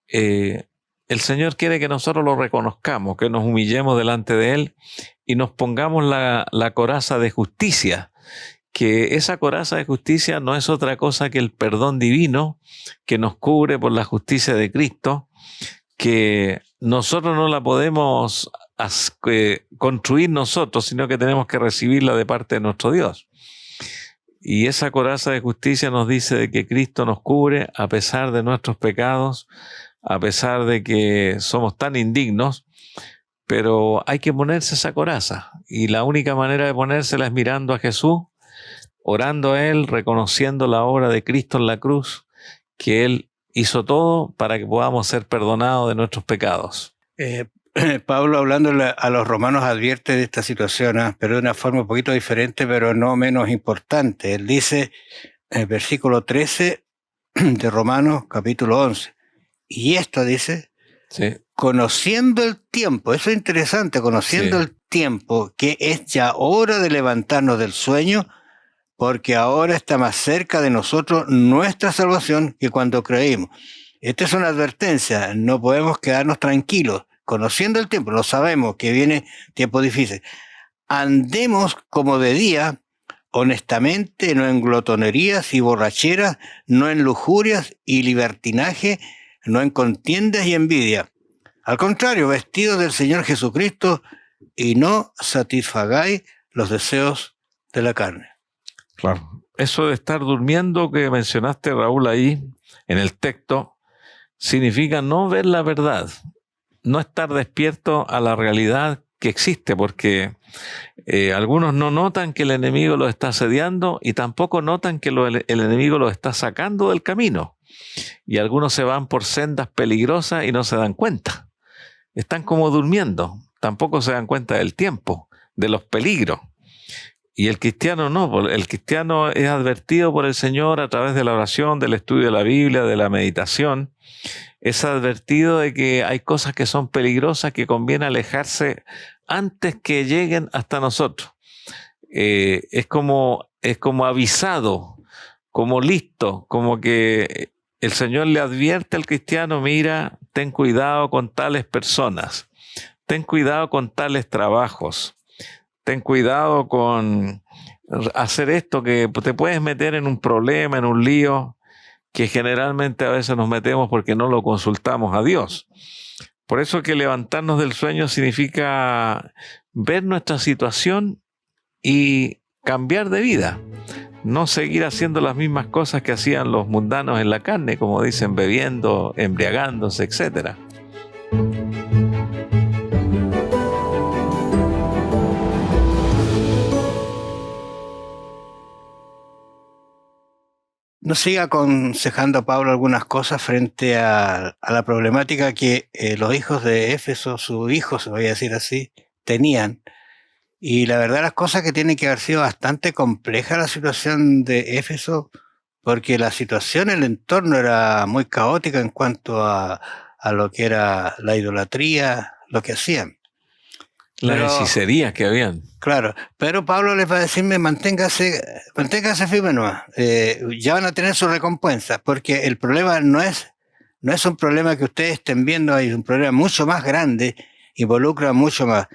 El Señor quiere que nosotros lo reconozcamos, que nos humillemos delante de Él y nos pongamos la coraza de justicia, que esa coraza de justicia no es otra cosa que el perdón divino que nos cubre por la justicia de Cristo, que nosotros no la podemos construir nosotros, sino que tenemos que recibirla de parte de nuestro Dios. Y esa coraza de justicia nos dice de que Cristo nos cubre a pesar de nuestros pecados, a pesar de que somos tan indignos, pero hay que ponerse esa coraza. Y la única manera de ponérsela es mirando a Jesús, orando a Él, reconociendo la obra de Cristo en la cruz, que Él hizo todo para que podamos ser perdonados de nuestros pecados. Pablo, hablándole a los romanos, advierte de esta situación, pero de una forma un poquito diferente, pero no menos importante. Él dice, en el versículo 13 de Romanos, capítulo 11, y esto dice, Sí. conociendo el tiempo, eso es interesante, conociendo el tiempo, que es ya hora de levantarnos del sueño, porque ahora está más cerca de nosotros nuestra salvación que cuando creímos. Esta es una advertencia, no podemos quedarnos tranquilos. Conociendo el tiempo, lo sabemos que viene tiempo difícil. Andemos como de día, honestamente, no en glotonerías y borracheras, no en lujurias y libertinaje, no en contiendas y envidia. Al contrario, vestidos del Señor Jesucristo y no satisfagáis los deseos de la carne. Claro. Eso de estar durmiendo que mencionaste, Raúl, ahí en el texto, significa no ver la verdad, no estar despierto a la realidad que existe, porque algunos no notan que el enemigo los está asediando y tampoco notan que el enemigo los está sacando del camino. Y algunos se van por sendas peligrosas y no se dan cuenta. Están como durmiendo, tampoco se dan cuenta del tiempo, de los peligros. Y el cristiano no, el cristiano es advertido por el Señor a través de la oración, del estudio de la Biblia, de la meditación. Es advertido de que hay cosas que son peligrosas, que conviene alejarse antes que lleguen hasta nosotros. Es como avisado, como listo, como que el Señor le advierte al cristiano: mira, ten cuidado con tales personas, ten cuidado con tales trabajos, ten cuidado con hacer esto, que te puedes meter en un problema, en un lío, que generalmente a veces nos metemos porque no lo consultamos a Dios. Por eso que levantarnos del sueño significa ver nuestra situación y cambiar de vida. No seguir haciendo las mismas cosas que hacían los mundanos en la carne, como dicen, bebiendo, embriagándose, etc. ¿No sigue aconsejando Pablo algunas cosas frente a la problemática que los hijos de Éfeso, sus hijos, voy a decir así, tenían? Y la verdad, las cosas que tienen que haber sido bastante compleja la situación de Éfeso, porque la situación, el entorno era muy caótica en cuanto a lo que era la idolatría, lo que hacían. Las hechicerías que habían. Claro, pero Pablo les va a decirme: manténgase firme nomás. Ya van a tener su recompensa, porque el problema no es un problema que ustedes estén viendo ahí, es un problema mucho más grande, involucra mucho más.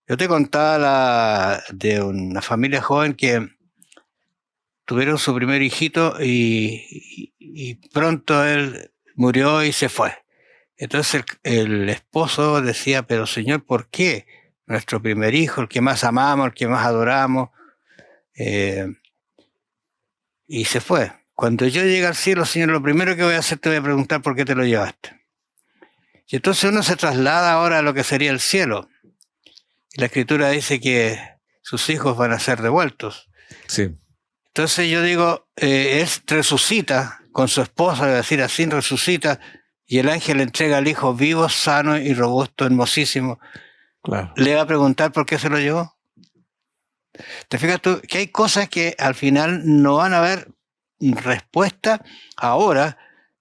Yo te contaba de una familia joven que tuvieron su primer hijito y pronto él murió y se fue. Entonces el esposo decía: pero Señor, ¿por qué? Nuestro primer hijo, el que más amamos, el que más adoramos, y se fue. Cuando yo llegue al cielo, Señor, lo primero que voy a hacer, te voy a preguntar por qué te lo llevaste. Y entonces uno se traslada ahora a lo que sería el cielo. Y la Escritura dice que sus hijos van a ser devueltos. Sí. Entonces yo digo, él resucita con su esposa, voy a decir así, resucita, y el ángel le entrega al hijo vivo, sano y robusto, hermosísimo. Claro. Le va a preguntar por qué se lo llevó. ¿Te fijas tú que hay cosas que al final no van a haber respuesta ahora,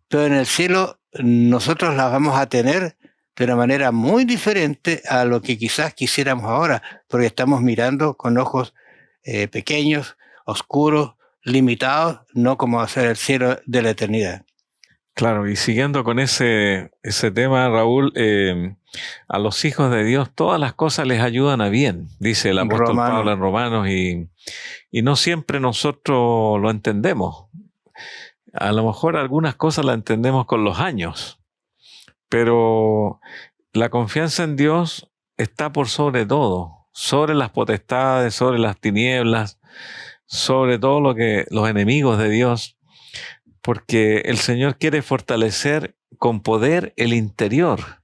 pero en el cielo nosotros las vamos a tener de una manera muy diferente a lo que quizás quisiéramos ahora, porque estamos mirando con ojos pequeños, oscuros, limitados, no como va a ser el cielo de la eternidad. Claro, y siguiendo con ese tema, Raúl, a los hijos de Dios todas las cosas les ayudan a bien, dice el apóstol Pablo en Romanos, y no siempre nosotros lo entendemos. A lo mejor algunas cosas las entendemos con los años, pero la confianza en Dios está por sobre todo, sobre las potestades, sobre las tinieblas, sobre todo lo que los enemigos de Dios, porque el Señor quiere fortalecer con poder el interior.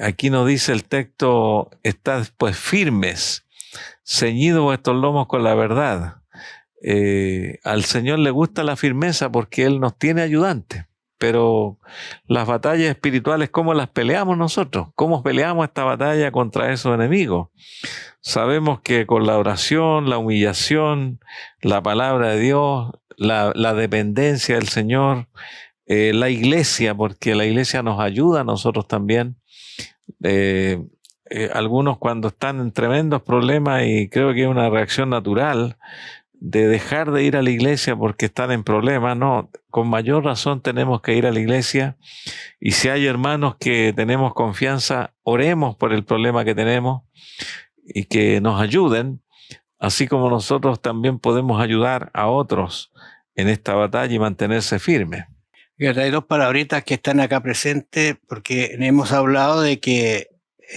Aquí nos dice el texto: estad pues firmes, ceñidos vuestros lomos con la verdad. Al Señor le gusta la firmeza porque Él nos tiene ayudantes, pero las batallas espirituales, ¿cómo las peleamos nosotros? ¿Cómo peleamos esta batalla contra esos enemigos? Sabemos que con la oración, la humillación, la palabra de Dios, la dependencia del Señor, la iglesia, porque la iglesia nos ayuda a nosotros también. Algunos cuando están en tremendos problemas, y creo que es una reacción natural de dejar de ir a la iglesia porque están en problemas, no, con mayor razón tenemos que ir a la iglesia, y si hay hermanos que tenemos confianza, oremos por el problema que tenemos y que nos ayuden, así como nosotros también podemos ayudar a otros en esta batalla y mantenerse firmes. Fíjate, hay dos palabritas que están acá presentes, porque hemos hablado de que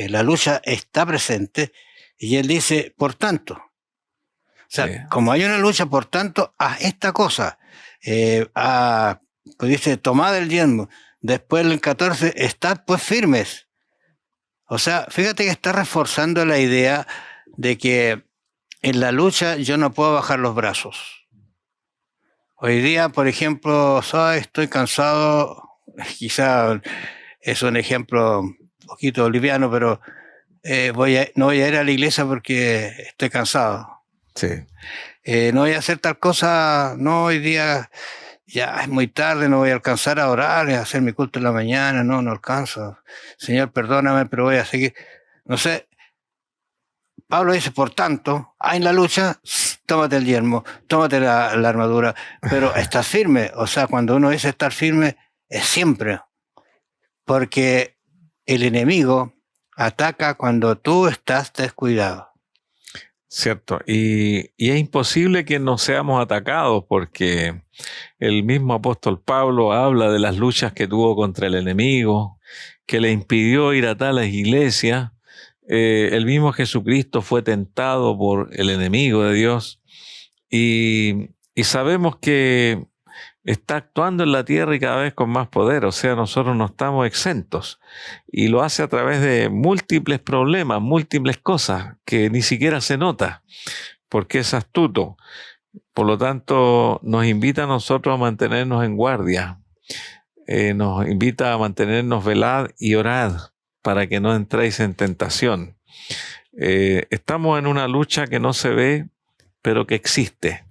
la lucha está presente, y él dice, por tanto. O sea, sí, como hay una lucha, por tanto, haz esta cosa. Pues dice, tomad el diezmo. Después el 14, estad pues firmes. O sea, fíjate que está reforzando la idea de que en la lucha yo no puedo bajar los brazos. Hoy día, por ejemplo, estoy cansado, quizá es un ejemplo un poquito liviano, pero no voy a ir a la iglesia porque estoy cansado. Sí. No voy a hacer tal cosa, no, hoy día ya es muy tarde, no voy a alcanzar a orar, a hacer mi culto en la mañana, no alcanzo. Señor, perdóname, pero voy a seguir. No sé, Pablo dice, por tanto, en la lucha, tómate el yelmo, tómate la armadura, pero estás firme. O sea, cuando uno dice estar firme, es siempre. Porque el enemigo ataca cuando tú estás descuidado. Cierto, y es imposible que no seamos atacados porque el mismo apóstol Pablo habla de las luchas que tuvo contra el enemigo, que le impidió ir a tales iglesias. El mismo Jesucristo fue tentado por el enemigo de Dios y sabemos que está actuando en la tierra y cada vez con más poder. O sea, nosotros no estamos exentos y lo hace a través de múltiples problemas, múltiples cosas que ni siquiera se nota porque es astuto. Por lo tanto, nos invita a nosotros a mantenernos en guardia, nos invita a mantenernos velad y orad para que no entréis en tentación. Estamos en una lucha que no se ve, pero que existe.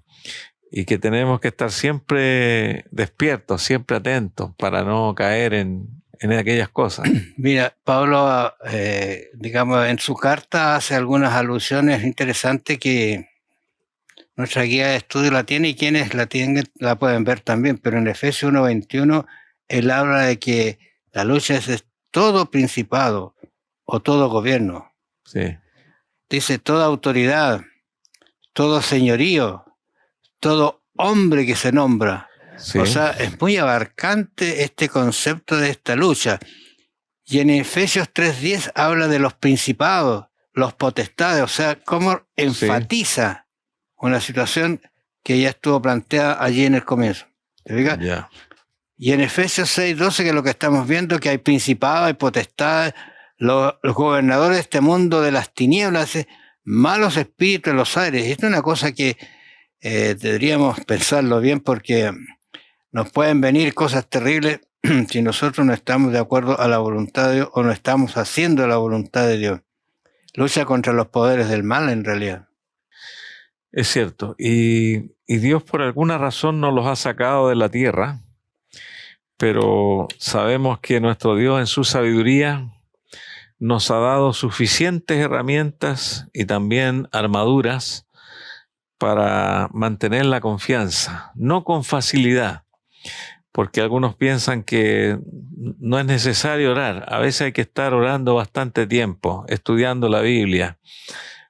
Y que tenemos que estar siempre despiertos, siempre atentos para no caer en aquellas cosas. Mira, Pablo, digamos, en su carta hace algunas alusiones interesantes que nuestra guía de estudio la tiene y quienes la tienen la pueden ver también. Pero en Efesios 1:21, él habla de que la lucha es todo principado o todo gobierno. Sí. Dice toda autoridad, todo señorío, todo hombre que se nombra. Sí. O sea, es muy abarcante este concepto de esta lucha. Y en Efesios 3:10 habla de los principados, los potestades, o sea, cómo enfatiza una situación que ya estuvo planteada allí en el comienzo. ¿Te fijas? Yeah. Y en Efesios 6:12, que es lo que estamos viendo, que hay principados, hay potestades, los gobernadores de este mundo de las tinieblas, malos espíritus en los aires. Esto es una cosa que deberíamos pensarlo bien porque nos pueden venir cosas terribles si nosotros no estamos de acuerdo a la voluntad de Dios o no estamos haciendo la voluntad de Dios. Lucha contra los poderes del mal en realidad. Es cierto. Y Dios por alguna razón nos los ha sacado de la tierra, pero sabemos que nuestro Dios en su sabiduría nos ha dado suficientes herramientas y también armaduras para mantener la confianza, no con facilidad, porque algunos piensan que no es necesario orar. A veces hay que estar orando bastante tiempo, estudiando la Biblia.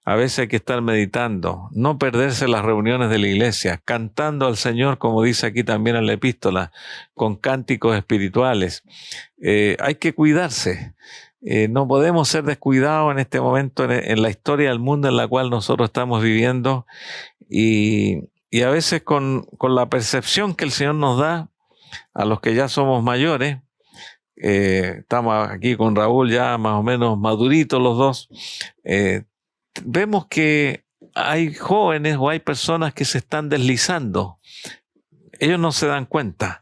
A veces hay que estar meditando, no perderse las reuniones de la iglesia, cantando al Señor, como dice aquí también en la epístola, con cánticos espirituales. Hay que cuidarse. No podemos ser descuidados en este momento en la historia del mundo en la cual nosotros estamos viviendo y a veces con la percepción que el Señor nos da a los que ya somos mayores. Estamos aquí con Raúl ya más o menos maduritos los dos. Vemos que hay jóvenes o hay personas que se están deslizando. Ellos no se dan cuenta.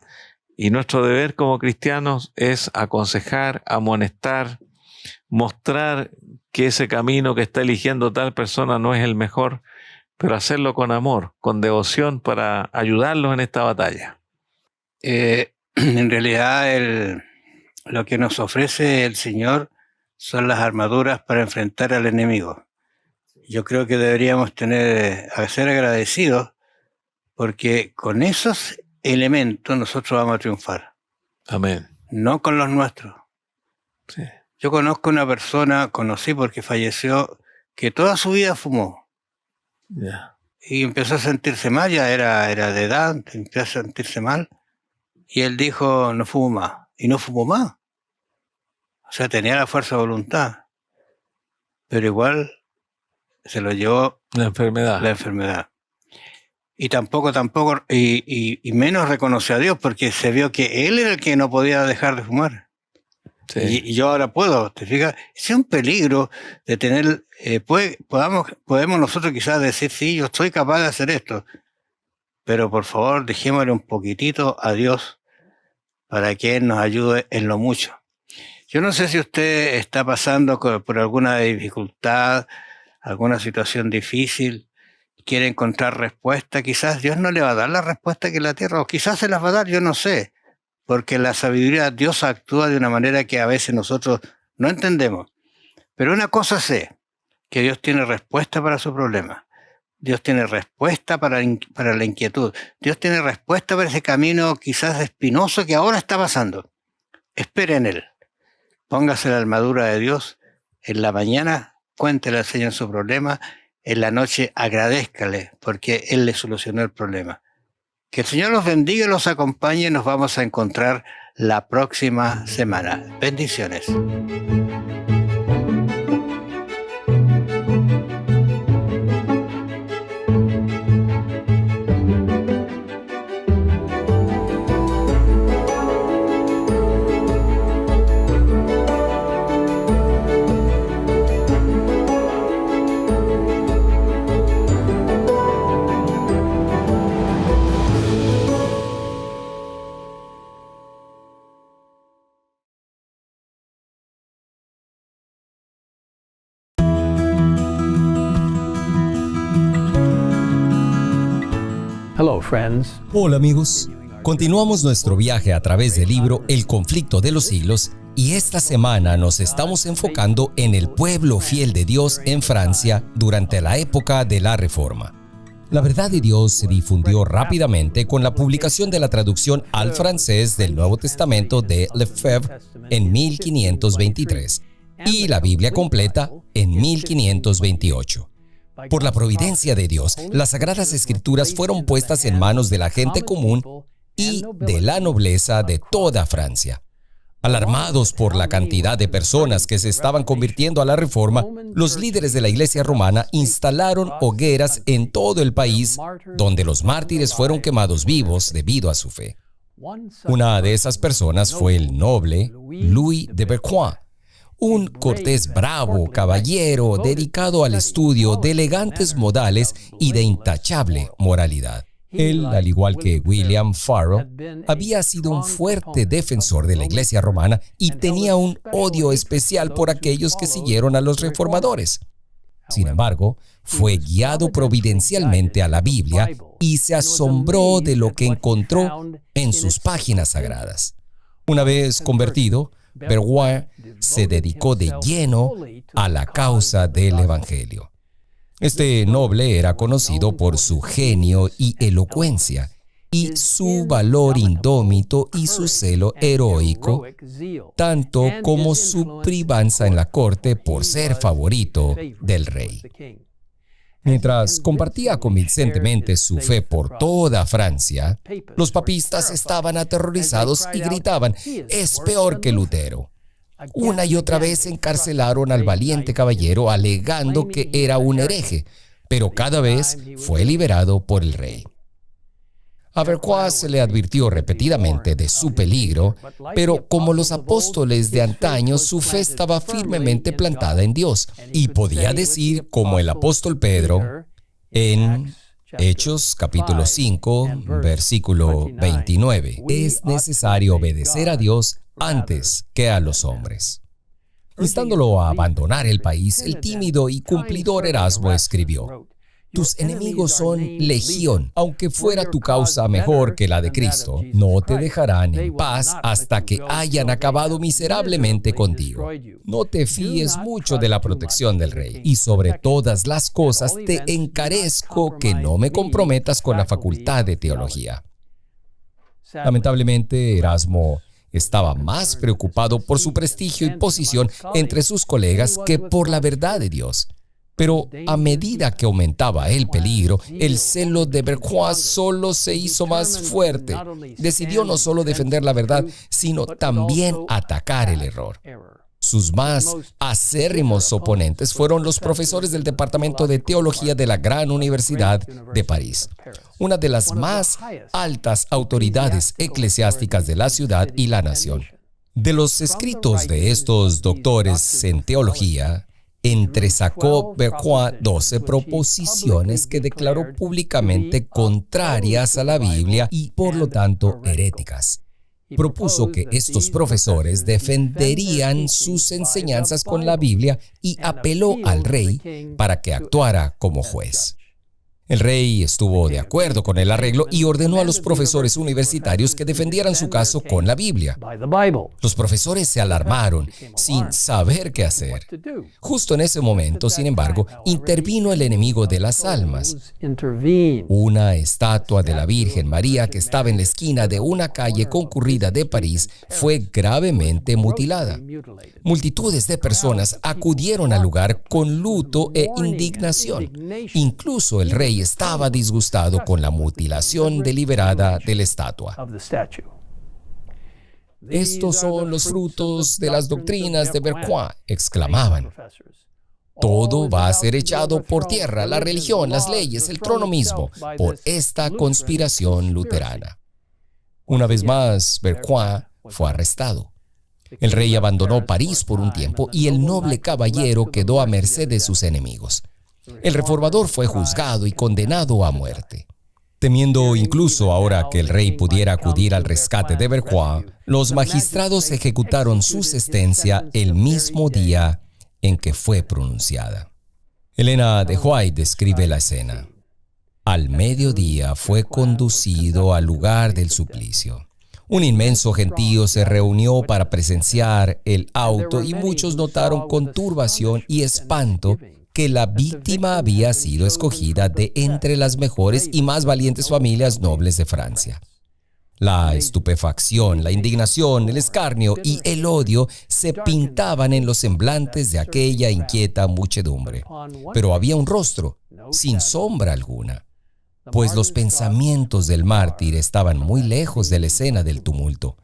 Y nuestro deber como cristianos es aconsejar, amonestar, mostrar que ese camino que está eligiendo tal persona no es el mejor, pero hacerlo con amor, con devoción para ayudarlos en esta batalla. En realidad lo que nos ofrece el Señor son las armaduras para enfrentar al enemigo. Yo creo que deberíamos ser agradecidos porque con esos elementos nosotros vamos a triunfar. Amén. No con los nuestros. Sí. Yo conocí porque falleció, que toda su vida fumó. Yeah. Y empezó a sentirse mal, ya era de edad, empezó a sentirse mal. Y él dijo, no fumo más. Y no fumó más. O sea, tenía la fuerza de voluntad. Pero igual se lo llevó la enfermedad. y tampoco, y menos reconoció a Dios, porque se vio que él era el que no podía dejar de fumar. Sí. Y yo ahora puedo, ¿te fijas? Ese es un peligro de tener, podemos nosotros quizás decir, sí, yo soy capaz de hacer esto, pero por favor dejémosle un poquitito a Dios para que Él nos ayude en lo mucho. Yo no sé si usted está pasando por alguna dificultad, alguna situación difícil, quiere encontrar respuesta, quizás Dios no le va a dar la respuesta que la tierra, o quizás se las va a dar, yo no sé. Porque la sabiduría, Dios actúa de una manera que a veces nosotros no entendemos. Pero una cosa sé, que Dios tiene respuesta para su problema. Dios tiene respuesta para la inquietud. Dios tiene respuesta para ese camino quizás espinoso que ahora está pasando. Espere en Él. Póngase la armadura de Dios. En la mañana cuéntele al Señor su problema. En la noche agradézcale porque Él le solucionó el problema. Que el Señor los bendiga y los acompañe. Nos vamos a encontrar la próxima semana. Bendiciones. Hola amigos, continuamos nuestro viaje a través del libro El conflicto de los siglos y esta semana nos estamos enfocando en el pueblo fiel de Dios en Francia durante la época de la Reforma. La verdad de Dios se difundió rápidamente con la publicación de la traducción al francés del Nuevo Testamento de Lefebvre en 1523 y la Biblia completa en 1528. Por la providencia de Dios, las Sagradas Escrituras fueron puestas en manos de la gente común y de la nobleza de toda Francia. Alarmados por la cantidad de personas que se estaban convirtiendo a la Reforma, los líderes de la Iglesia romana instalaron hogueras en todo el país, donde los mártires fueron quemados vivos debido a su fe. Una de esas personas fue el noble Louis de Berquin, un cortés bravo, caballero, dedicado al estudio de elegantes modales y de intachable moralidad. Él, al igual que William Farel, había sido un fuerte defensor de la Iglesia romana y tenía un odio especial por aquellos que siguieron a los reformadores. Sin embargo, fue guiado providencialmente a la Biblia y se asombró de lo que encontró en sus páginas sagradas. Una vez convertido, Berquin se dedicó de lleno a la causa del Evangelio. Este noble era conocido por su genio y elocuencia, y su valor indómito y su celo heroico, tanto como su privanza en la corte por ser favorito del rey. Mientras compartía convincentemente su fe por toda Francia, los papistas estaban aterrorizados y gritaban: «Es peor que Lutero». Una y otra vez encarcelaron al valiente caballero alegando que era un hereje, pero cada vez fue liberado por el rey. A Berquin se le advirtió repetidamente de su peligro, pero como los apóstoles de antaño, su fe estaba firmemente plantada en Dios, y podía decir, como el apóstol Pedro, en Hechos capítulo 5, versículo 29, «Es necesario obedecer a Dios antes que a los hombres». Instándolo a abandonar el país, el tímido y cumplidor Erasmo escribió: «Tus enemigos son legión. Aunque fuera tu causa mejor que la de Cristo, no te dejarán en paz hasta que hayan acabado miserablemente contigo. No te fíes mucho de la protección del rey, y sobre todas las cosas te encarezco que no me comprometas con la facultad de teología». Lamentablemente, Erasmo estaba más preocupado por su prestigio y posición entre sus colegas que por la verdad de Dios. Pero a medida que aumentaba el peligro, el celo de Berquois solo se hizo más fuerte. Decidió no solo defender la verdad, sino también atacar el error. Sus más acérrimos oponentes fueron los profesores del Departamento de Teología de la Gran Universidad de París, una de las más altas autoridades eclesiásticas de la ciudad y la nación. De los escritos de estos doctores en teología, entresacó Berquois 12 proposiciones que declaró públicamente contrarias a la Biblia y, por lo tanto, heréticas. Propuso que estos profesores defenderían sus enseñanzas con la Biblia y apeló al rey para que actuara como juez. El rey estuvo de acuerdo con el arreglo y ordenó a los profesores universitarios que defendieran su caso con la Biblia. Los profesores se alarmaron sin saber qué hacer. Justo en ese momento, sin embargo, intervino el enemigo de las almas. Una estatua de la Virgen María que estaba en la esquina de una calle concurrida de París fue gravemente mutilada. Multitudes de personas acudieron al lugar con luto e indignación. Incluso el rey estaba disgustado con la mutilación deliberada de la estatua. Estos son los frutos de las doctrinas de Berquois, exclamaban. Todo va a ser echado por tierra, la religión, las leyes, el trono mismo, por esta conspiración luterana. Una vez más, Berquois fue arrestado. El rey abandonó París por un tiempo y el noble caballero quedó a merced de sus enemigos. El reformador fue juzgado y condenado a muerte. Temiendo incluso ahora que el rey pudiera acudir al rescate de Berquois, los magistrados ejecutaron su sentencia el mismo día en que fue pronunciada. Elena de White describe la escena. Al mediodía fue conducido al lugar del suplicio. Un inmenso gentío se reunió para presenciar el auto y muchos notaron con turbación y espanto que la víctima había sido escogida de entre las mejores y más valientes familias nobles de Francia. La estupefacción, la indignación, el escarnio y el odio se pintaban en los semblantes de aquella inquieta muchedumbre. Pero había un rostro, sin sombra alguna, pues los pensamientos del mártir estaban muy lejos de la escena del tumulto,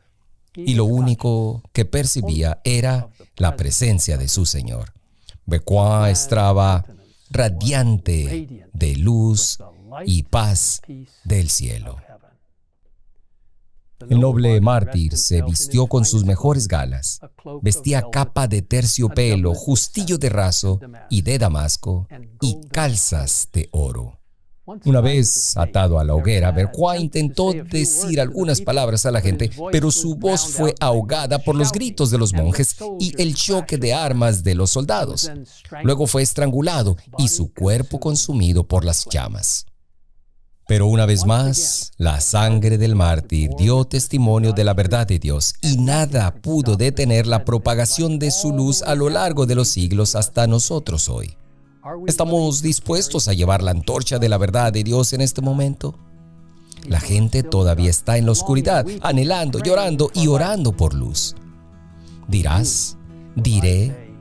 y lo único que percibía era la presencia de su Señor. Berquois estaba radiante de luz y paz del cielo. El noble mártir se vistió con sus mejores galas. Vestía capa de terciopelo, justillo de raso y de damasco, y calzas de oro. Una vez atado a la hoguera, Berquois intentó decir algunas palabras a la gente, pero su voz fue ahogada por los gritos de los monjes y el choque de armas de los soldados. Luego fue estrangulado y su cuerpo consumido por las llamas. Pero una vez más, la sangre del mártir dio testimonio de la verdad de Dios y nada pudo detener la propagación de su luz a lo largo de los siglos hasta nosotros hoy. ¿Estamos dispuestos a llevar la antorcha de la verdad de Dios en este momento? La gente todavía está en la oscuridad, anhelando, llorando y orando por luz. ¿Dirás? ¿Diré?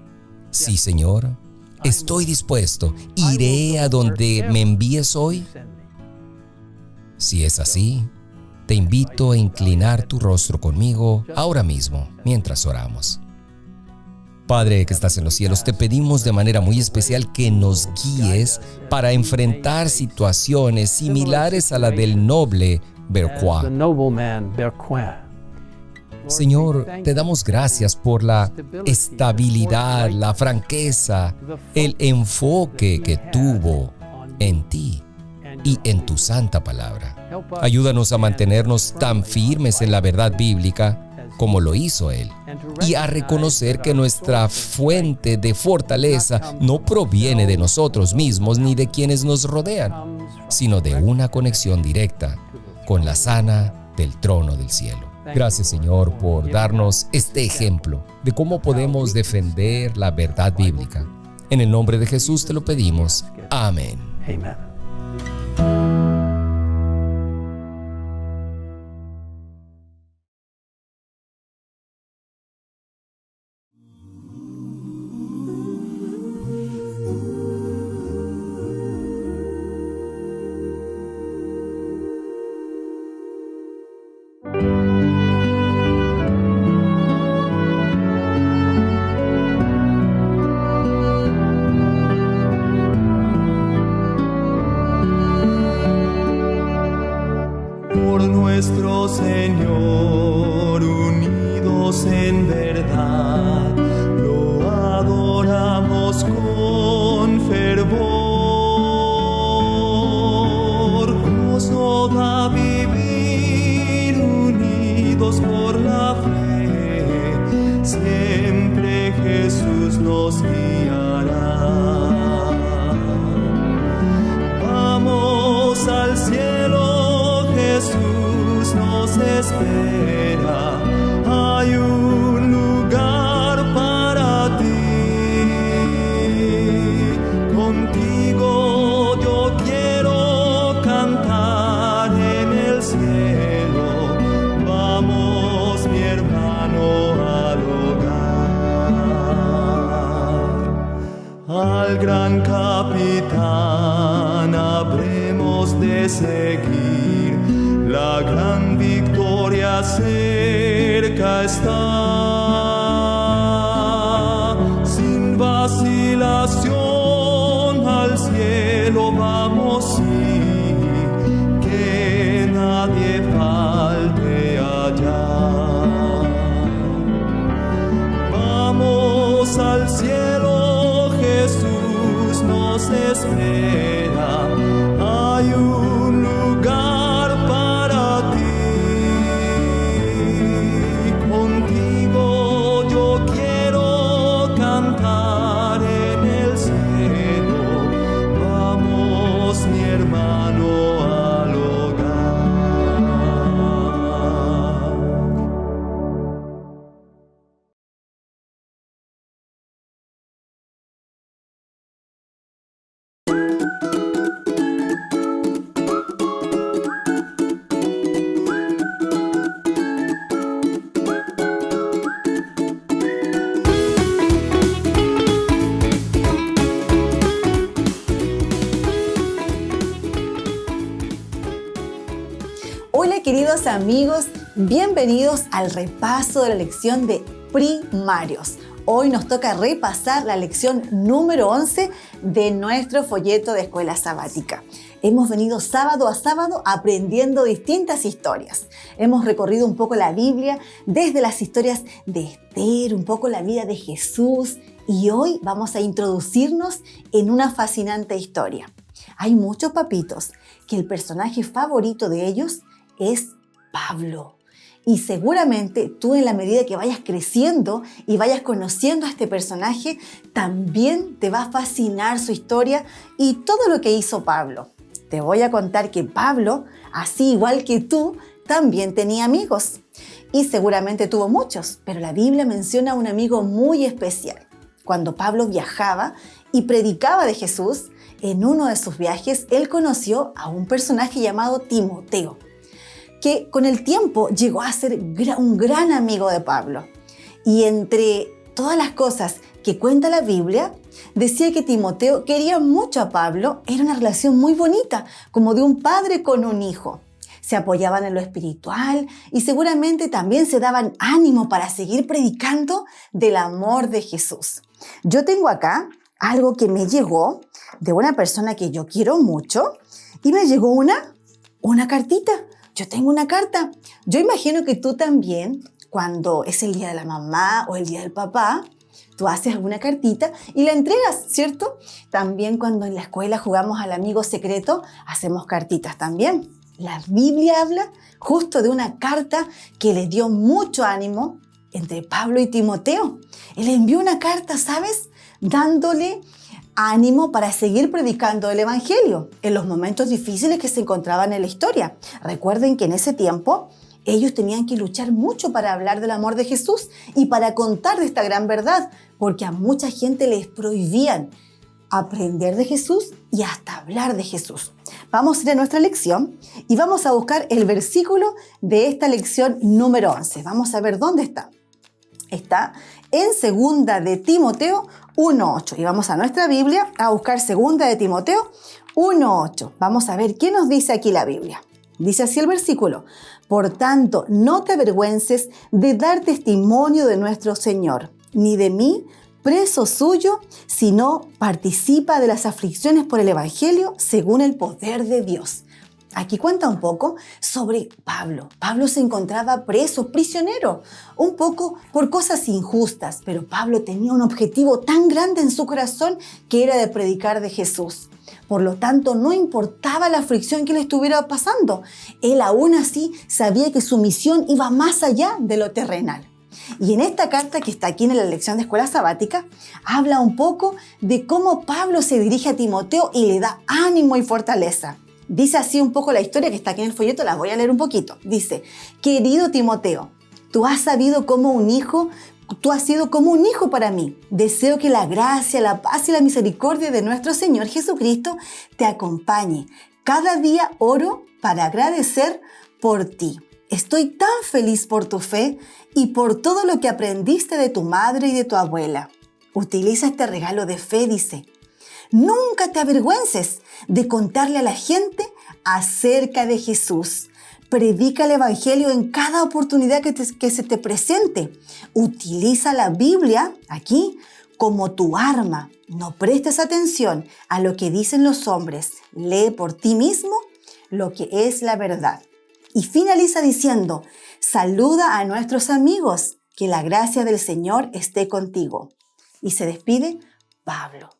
Sí, Señor, estoy dispuesto. ¿Iré a donde me envíes hoy? Si es así, te invito a inclinar tu rostro conmigo ahora mismo, mientras oramos. Padre que estás en los cielos, te pedimos de manera muy especial que nos guíes para enfrentar situaciones similares a la del noble Berquois. Señor, te damos gracias por la estabilidad, la franqueza, el enfoque que tuvo en ti y en tu santa palabra. Ayúdanos a mantenernos tan firmes en la verdad bíblica como lo hizo Él, y a reconocer que nuestra fuente de fortaleza no proviene de nosotros mismos ni de quienes nos rodean, sino de una conexión directa con la sana del trono del cielo. Gracias, Señor, por darnos este ejemplo de cómo podemos defender la verdad bíblica. En el nombre de Jesús te lo pedimos. Amén. nos guiará. Vamos al cielo, Jesús nos espera. Hay un lugar para ti. Contigo yo quiero cantar en el cielo. Vamos, mi hermano, al hogar. Al gran capitán habremos de seguir. La gran victoria cerca está. Sin vacilación al cielo vamos ir, que nadie falte allá. Vamos al cielo, Jesús nos espera. Hay un lugar para ti. Contigo yo quiero cantar en el cielo. Vamos, mi hermano, al hogar. Hola queridos amigos, bienvenidos al repaso de la lección de primarios. Hoy nos toca repasar la lección número 11 de nuestro folleto de escuela sabática. Hemos venido sábado a sábado aprendiendo distintas historias. Hemos recorrido un poco la Biblia, desde las historias de Esther, un poco la vida de Jesús, y hoy vamos a introducirnos en una fascinante historia. Hay muchos papitos que el personaje favorito de ellos es Pablo. Y seguramente tú, en la medida que vayas creciendo y vayas conociendo a este personaje, también te va a fascinar su historia y todo lo que hizo Pablo. Te voy a contar que Pablo, así igual que tú, también tenía amigos. Y seguramente tuvo muchos, pero la Biblia menciona a un amigo muy especial. Cuando Pablo viajaba y predicaba de Jesús, en uno de sus viajes, él conoció a un personaje llamado Timoteo, que con el tiempo llegó a ser un gran amigo de Pablo. Y entre todas las cosas que cuenta la Biblia, decía que Timoteo quería mucho a Pablo. Era una relación muy bonita, como de un padre con un hijo. Se apoyaban en lo espiritual y seguramente también se daban ánimo para seguir predicando del amor de Jesús. Yo tengo acá algo que me llegó de una persona que yo quiero mucho, y me llegó una cartita. Yo tengo una carta. Yo imagino que tú también, cuando es el día de la mamá o el día del papá, tú haces alguna cartita y la entregas, ¿cierto? También cuando en la escuela jugamos al amigo secreto, hacemos cartitas también. La Biblia habla justo de una carta que le dio mucho ánimo entre Pablo y Timoteo. Él envió una carta, ¿sabes?, dándole ánimo para seguir predicando el evangelio en los momentos difíciles que se encontraban en la historia. Recuerden que en ese tiempo ellos tenían que luchar mucho para hablar del amor de Jesús y para contar de esta gran verdad, porque a mucha gente les prohibían aprender de Jesús y hasta hablar de Jesús. Vamos a ir a nuestra lección y vamos a buscar el versículo de esta lección número 11. Vamos a ver dónde está. Está en 2 de Timoteo 1:8. Y vamos a nuestra Biblia a buscar 2 de Timoteo 1:8. Vamos a ver qué nos dice aquí la Biblia. Dice así el versículo: por tanto, no te avergüences de dar testimonio de nuestro Señor, ni de mí, preso suyo, sino participa de las aflicciones por el Evangelio según el poder de Dios. Aquí cuenta un poco sobre Pablo. Pablo se encontraba preso, prisionero, un poco por cosas injustas, pero Pablo tenía un objetivo tan grande en su corazón que era de predicar de Jesús. Por lo tanto, no importaba la aflicción que le estuviera pasando. Él aún así sabía que su misión iba más allá de lo terrenal. Y en esta carta que está aquí en la lección de escuela sabática, habla un poco de cómo Pablo se dirige a Timoteo y le da ánimo y fortaleza. Dice así un poco la historia que está aquí en el folleto, la voy a leer un poquito. Dice: querido Timoteo, tú has sido como un hijo para mí. Deseo que la gracia, la paz y la misericordia de nuestro Señor Jesucristo te acompañe. Cada día oro para agradecer por ti. Estoy tan feliz por tu fe y por todo lo que aprendiste de tu madre y de tu abuela. Utiliza este regalo de fe, dice. Nunca te avergüences de contarle a la gente acerca de Jesús. Predica el Evangelio en cada oportunidad que se te presente. Utiliza la Biblia aquí como tu arma. No prestes atención a lo que dicen los hombres. Lee por ti mismo lo que es la verdad. Y finaliza diciendo: saluda a nuestros amigos, que la gracia del Señor esté contigo. Y se despide Pablo.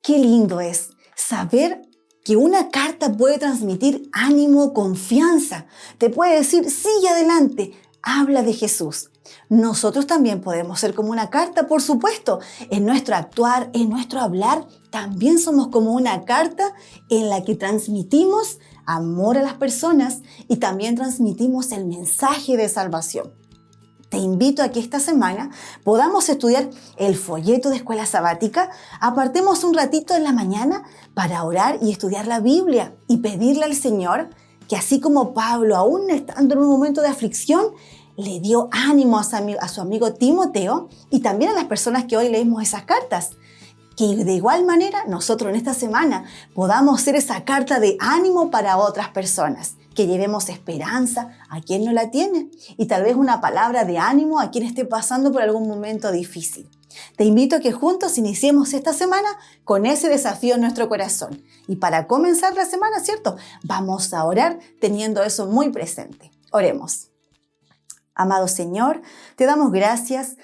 Qué lindo es saber que una carta puede transmitir ánimo, confianza. Te puede decir: sigue adelante, habla de Jesús. Nosotros también podemos ser como una carta, por supuesto. En nuestro actuar, en nuestro hablar, también somos como una carta en la que transmitimos amor a las personas y también transmitimos el mensaje de salvación. Te invito a que esta semana podamos estudiar el folleto de escuela sabática. Apartemos un ratito en la mañana para orar y estudiar la Biblia y pedirle al Señor que, así como Pablo, aún estando en un momento de aflicción, le dio ánimo a su amigo Timoteo y también a las personas que hoy leímos esas cartas. Que de igual manera nosotros en esta semana podamos ser esa carta de ánimo para otras personas. Que llevemos esperanza a quien no la tiene y tal vez una palabra de ánimo a quien esté pasando por algún momento difícil. Te invito a que juntos iniciemos esta semana con ese desafío en nuestro corazón. Y para comenzar la semana, ¿cierto? Vamos a orar teniendo eso muy presente. Oremos. Amado Señor, te damos gracias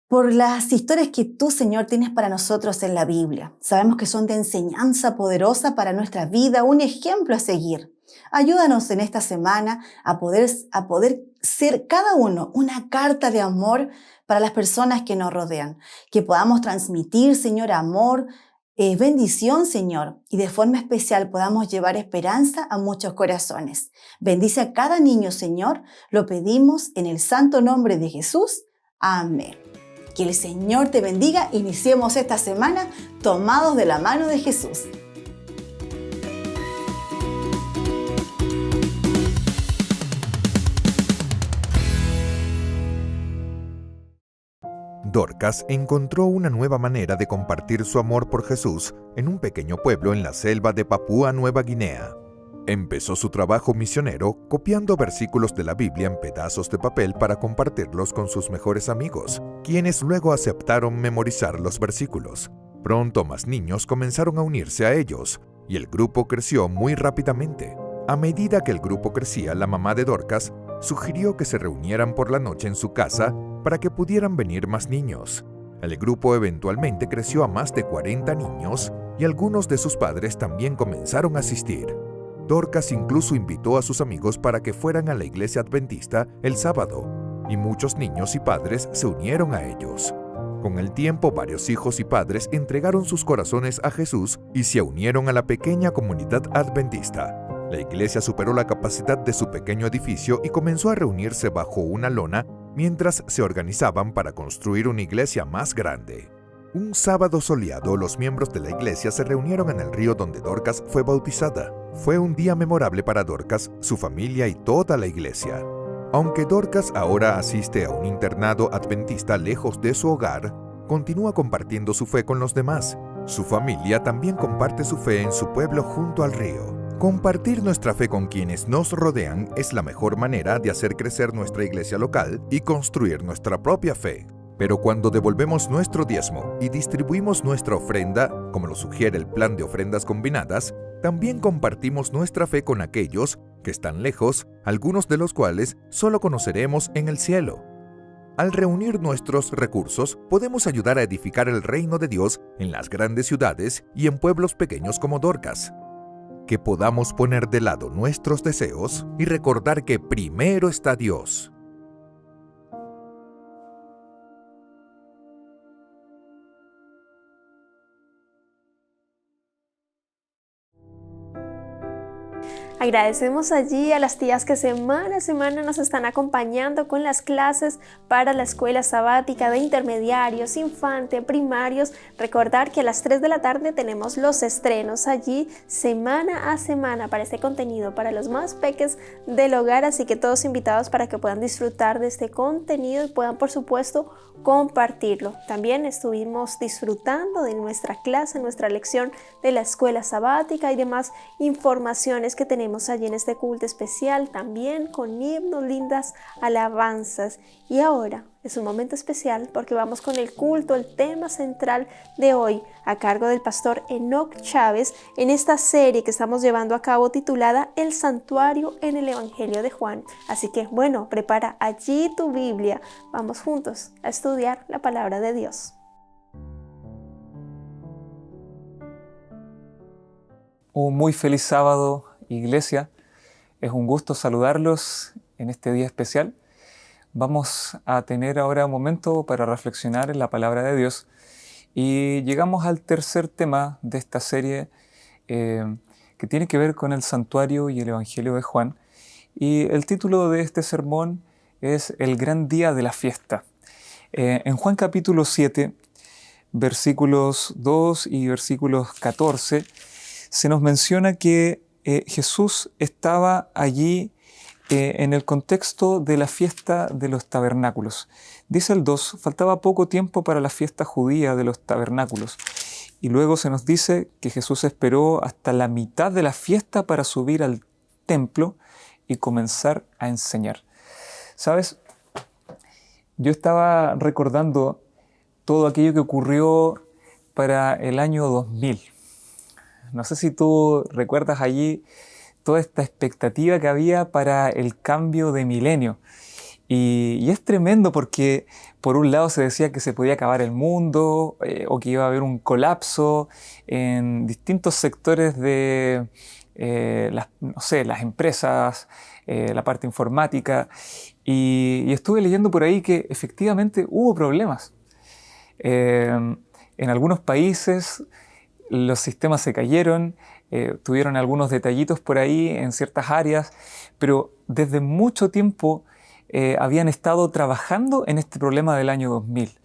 por las historias que tú, Señor, tienes para nosotros en la Biblia. Sabemos que son de enseñanza poderosa para nuestra vida, un ejemplo a seguir. Ayúdanos en esta semana a poder ser cada uno una carta de amor para las personas que nos rodean. Que podamos transmitir, Señor, amor, bendición, Señor, y de forma especial podamos llevar esperanza a muchos corazones. Bendice a cada niño, Señor, lo pedimos en el santo nombre de Jesús. Amén. Que el Señor te bendiga. Iniciemos esta semana tomados de la mano de Jesús. Dorcas encontró una nueva manera de compartir su amor por Jesús en un pequeño pueblo en la selva de Papúa Nueva Guinea. Empezó su trabajo misionero copiando versículos de la Biblia en pedazos de papel para compartirlos con sus mejores amigos, quienes luego aceptaron memorizar los versículos. Pronto más niños comenzaron a unirse a ellos, y el grupo creció muy rápidamente. A medida que el grupo crecía, la mamá de Dorcas sugirió que se reunieran por la noche en su casa para que pudieran venir más niños. El grupo eventualmente creció a más de 40 niños y algunos de sus padres también comenzaron a asistir. Dorcas incluso invitó a sus amigos para que fueran a la iglesia adventista el sábado, y muchos niños y padres se unieron a ellos. Con el tiempo, varios hijos y padres entregaron sus corazones a Jesús y se unieron a la pequeña comunidad adventista. La iglesia superó la capacidad de su pequeño edificio y comenzó a reunirse bajo una lona mientras se organizaban para construir una iglesia más grande. Un sábado soleado, los miembros de la iglesia se reunieron en el río donde Dorcas fue bautizada. Fue un día memorable para Dorcas, su familia y toda la iglesia. Aunque Dorcas ahora asiste a un internado adventista lejos de su hogar, continúa compartiendo su fe con los demás. Su familia también comparte su fe en su pueblo junto al río. Compartir nuestra fe con quienes nos rodean es la mejor manera de hacer crecer nuestra iglesia local y construir nuestra propia fe. Pero cuando devolvemos nuestro diezmo y distribuimos nuestra ofrenda, como lo sugiere el plan de ofrendas combinadas, también compartimos nuestra fe con aquellos que están lejos, algunos de los cuales solo conoceremos en el cielo. Al reunir nuestros recursos, podemos ayudar a edificar el reino de Dios en las grandes ciudades y en pueblos pequeños como Dorcas. Que podamos poner de lado nuestros deseos y recordar que primero está Dios. Agradecemos allí a las tías que semana a semana nos están acompañando con las clases para la escuela sabática de intermediarios, infante, primarios. Recordar que a las 3 de la tarde tenemos los estrenos allí semana a semana para este contenido para los más peques del hogar, así que todos invitados para que puedan disfrutar de este contenido y puedan, por supuesto, compartirlo. También estuvimos disfrutando de nuestra clase, nuestra lección de la escuela sabática y demás informaciones que tenemos allí en este culto especial, también con himnos, lindas alabanzas. Y ahora es un momento especial porque vamos con el culto, el tema central de hoy, a cargo del pastor Enoc Chávez, en esta serie que estamos llevando a cabo titulada El Santuario en el Evangelio de Juan. Así que, bueno, prepara allí tu Biblia. Vamos juntos a estudiar la palabra de Dios. Un muy feliz sábado, Iglesia. Es un gusto saludarlos en este día especial. Vamos a tener ahora un momento para reflexionar en la palabra de Dios y llegamos al tercer tema de esta serie que tiene que ver con el santuario y el Evangelio de Juan. Y el título de este sermón es El gran día de la fiesta. En Juan capítulo 7, versículos 2 y versículos 14, se nos menciona que Jesús estaba allí en el contexto de la fiesta de los tabernáculos. Dice el 2, faltaba poco tiempo para la fiesta judía de los tabernáculos. Y luego se nos dice que Jesús esperó hasta la mitad de la fiesta para subir al templo y comenzar a enseñar. ¿Sabes? Yo estaba recordando todo aquello que ocurrió para el año 2000. No sé si tú recuerdas allí toda esta expectativa que había para el cambio de milenio. Y es tremendo porque por un lado se decía que se podía acabar el mundo o que iba a haber un colapso en distintos sectores de las empresas, la parte informática. Y estuve leyendo por ahí que efectivamente hubo problemas. En algunos países los sistemas se cayeron, tuvieron algunos detallitos por ahí en ciertas áreas, pero desde mucho tiempo habían estado trabajando en este problema del año 2000.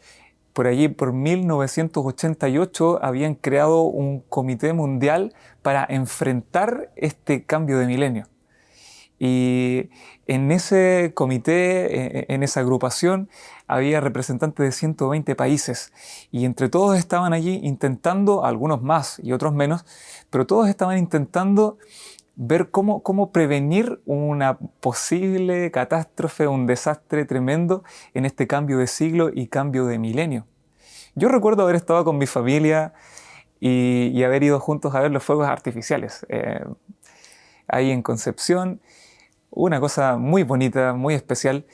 Por allí, por 1988, habían creado un comité mundial para enfrentar este cambio de milenio. Y en ese comité, en esa agrupación, había representantes de 120 países y entre todos estaban allí intentando, algunos más y otros menos, pero todos estaban intentando ver cómo prevenir una posible catástrofe, un desastre tremendo en este cambio de siglo y cambio de milenio. Yo recuerdo haber estado con mi familia y haber ido juntos a ver los fuegos artificiales ahí en Concepción. Una cosa muy bonita, muy especial.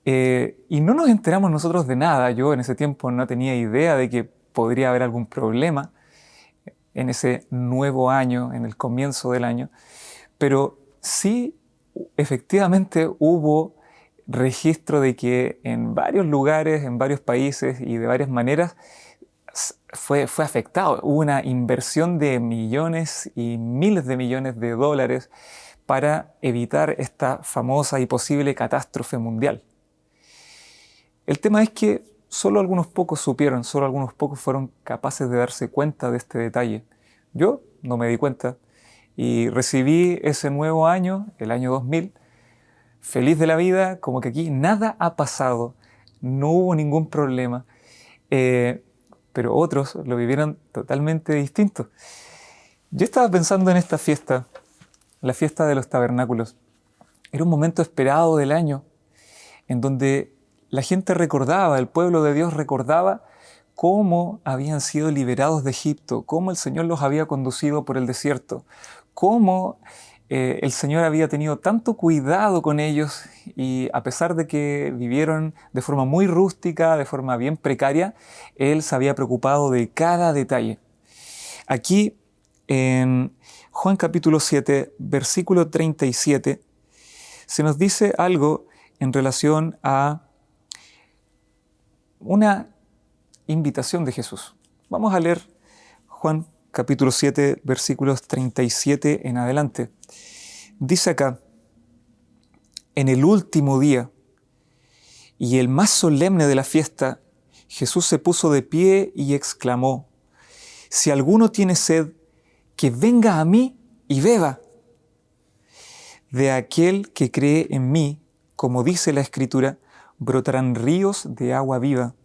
Y no nos enteramos nosotros de nada. Yo en ese tiempo no tenía idea de que podría haber algún problema en ese nuevo año, en el comienzo del año. Pero sí, efectivamente hubo registro de que en varios lugares, en varios países y de varias maneras fue afectado. Hubo una inversión de millones y miles de millones de dólares para evitar esta famosa y posible catástrofe mundial. El tema es que solo algunos pocos supieron, solo algunos pocos fueron capaces de darse cuenta de este detalle. Yo no me di cuenta y recibí ese nuevo año, el año 2000, feliz de la vida, como que aquí nada ha pasado, no hubo ningún problema, pero otros lo vivieron totalmente distinto. Yo estaba pensando en esta fiesta, la fiesta de los tabernáculos. Era un momento esperado del año en donde la gente recordaba, el pueblo de Dios recordaba cómo habían sido liberados de Egipto, cómo el Señor los había conducido por el desierto, cómo el Señor había tenido tanto cuidado con ellos y a pesar de que vivieron de forma muy rústica, de forma bien precaria, Él se había preocupado de cada detalle. Aquí en Juan capítulo 7, versículo 37, se nos dice algo en relación a una invitación de Jesús. Vamos a leer Juan capítulo 7, versículos 37 en adelante. Dice acá, en el último día y el más solemne de la fiesta, Jesús se puso de pie y exclamó, si alguno tiene sed, que venga a mí y beba. De aquel que cree en mí, como dice la Escritura, brotarán ríos de agua viva.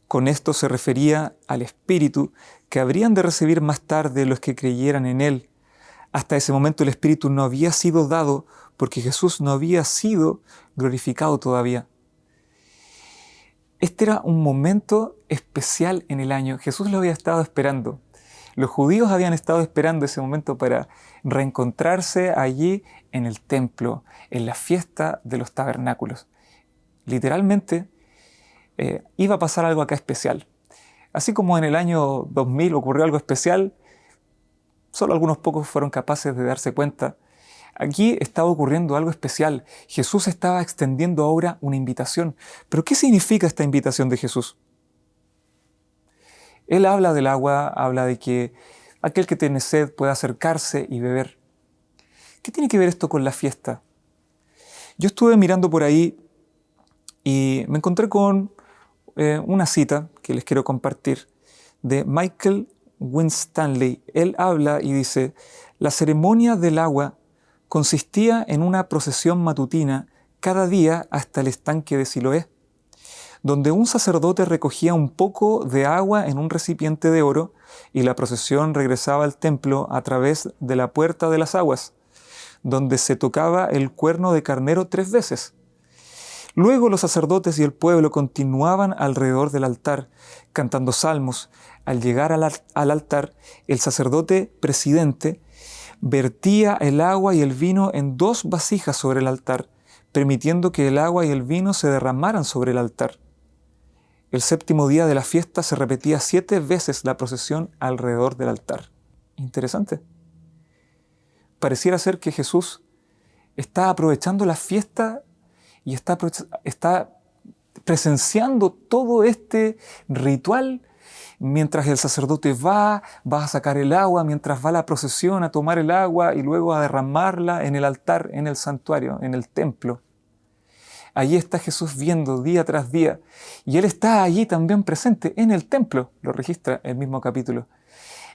Con esto se refería al Espíritu que habrían de recibir más tarde los que creyeran en Él. Hasta ese momento el Espíritu no había sido dado porque Jesús no había sido glorificado todavía. Este era un momento especial en el año. Jesús lo había estado esperando. Los judíos habían estado esperando ese momento para reencontrarse allí en el templo, en la fiesta de los tabernáculos. Literalmente, iba a pasar algo acá especial. Así como en el año 2000 ocurrió algo especial, solo algunos pocos fueron capaces de darse cuenta. Aquí estaba ocurriendo algo especial. Jesús estaba extendiendo ahora una invitación. ¿Pero qué significa esta invitación de Jesús? Él habla del agua, habla de que aquel que tiene sed puede acercarse y beber. ¿Qué tiene que ver esto con la fiesta? Yo estuve mirando por ahí y me encontré con una cita que les quiero compartir de Michael Winstanley. Él habla y dice, la ceremonia del agua consistía en una procesión matutina cada día hasta el estanque de Siloé, donde un sacerdote recogía un poco de agua en un recipiente de oro y la procesión regresaba al templo a través de la puerta de las aguas, donde se tocaba el cuerno de carnero 3 veces. Luego los sacerdotes y el pueblo continuaban alrededor del altar, cantando salmos. Al llegar al altar, el sacerdote presidente vertía el agua y el vino en 2 vasijas sobre el altar, permitiendo que el agua y el vino se derramaran sobre el altar. El 7º día de la fiesta se repetía 7 veces la procesión alrededor del altar. Interesante. Pareciera ser que Jesús está aprovechando la fiesta y está presenciando todo este ritual mientras el sacerdote va a sacar el agua, mientras va la procesión a tomar el agua y luego a derramarla en el altar, en el santuario, en el templo. Allí está Jesús viendo día tras día y Él está allí también presente en el templo, lo registra el mismo capítulo.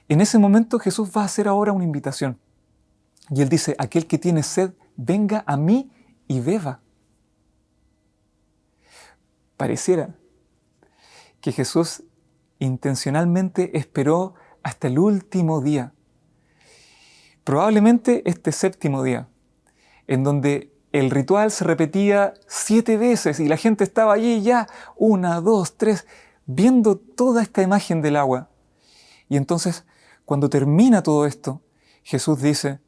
En ese momento Jesús va a hacer ahora una invitación y Él dice, aquel que tiene sed, venga a mí y beba. Pareciera que Jesús intencionalmente esperó hasta el último día, probablemente este 7º día, en donde el ritual se repetía 7 veces y la gente estaba allí ya 1, 2, 3, viendo toda esta imagen del agua. Y entonces, cuando termina todo esto, Jesús dice,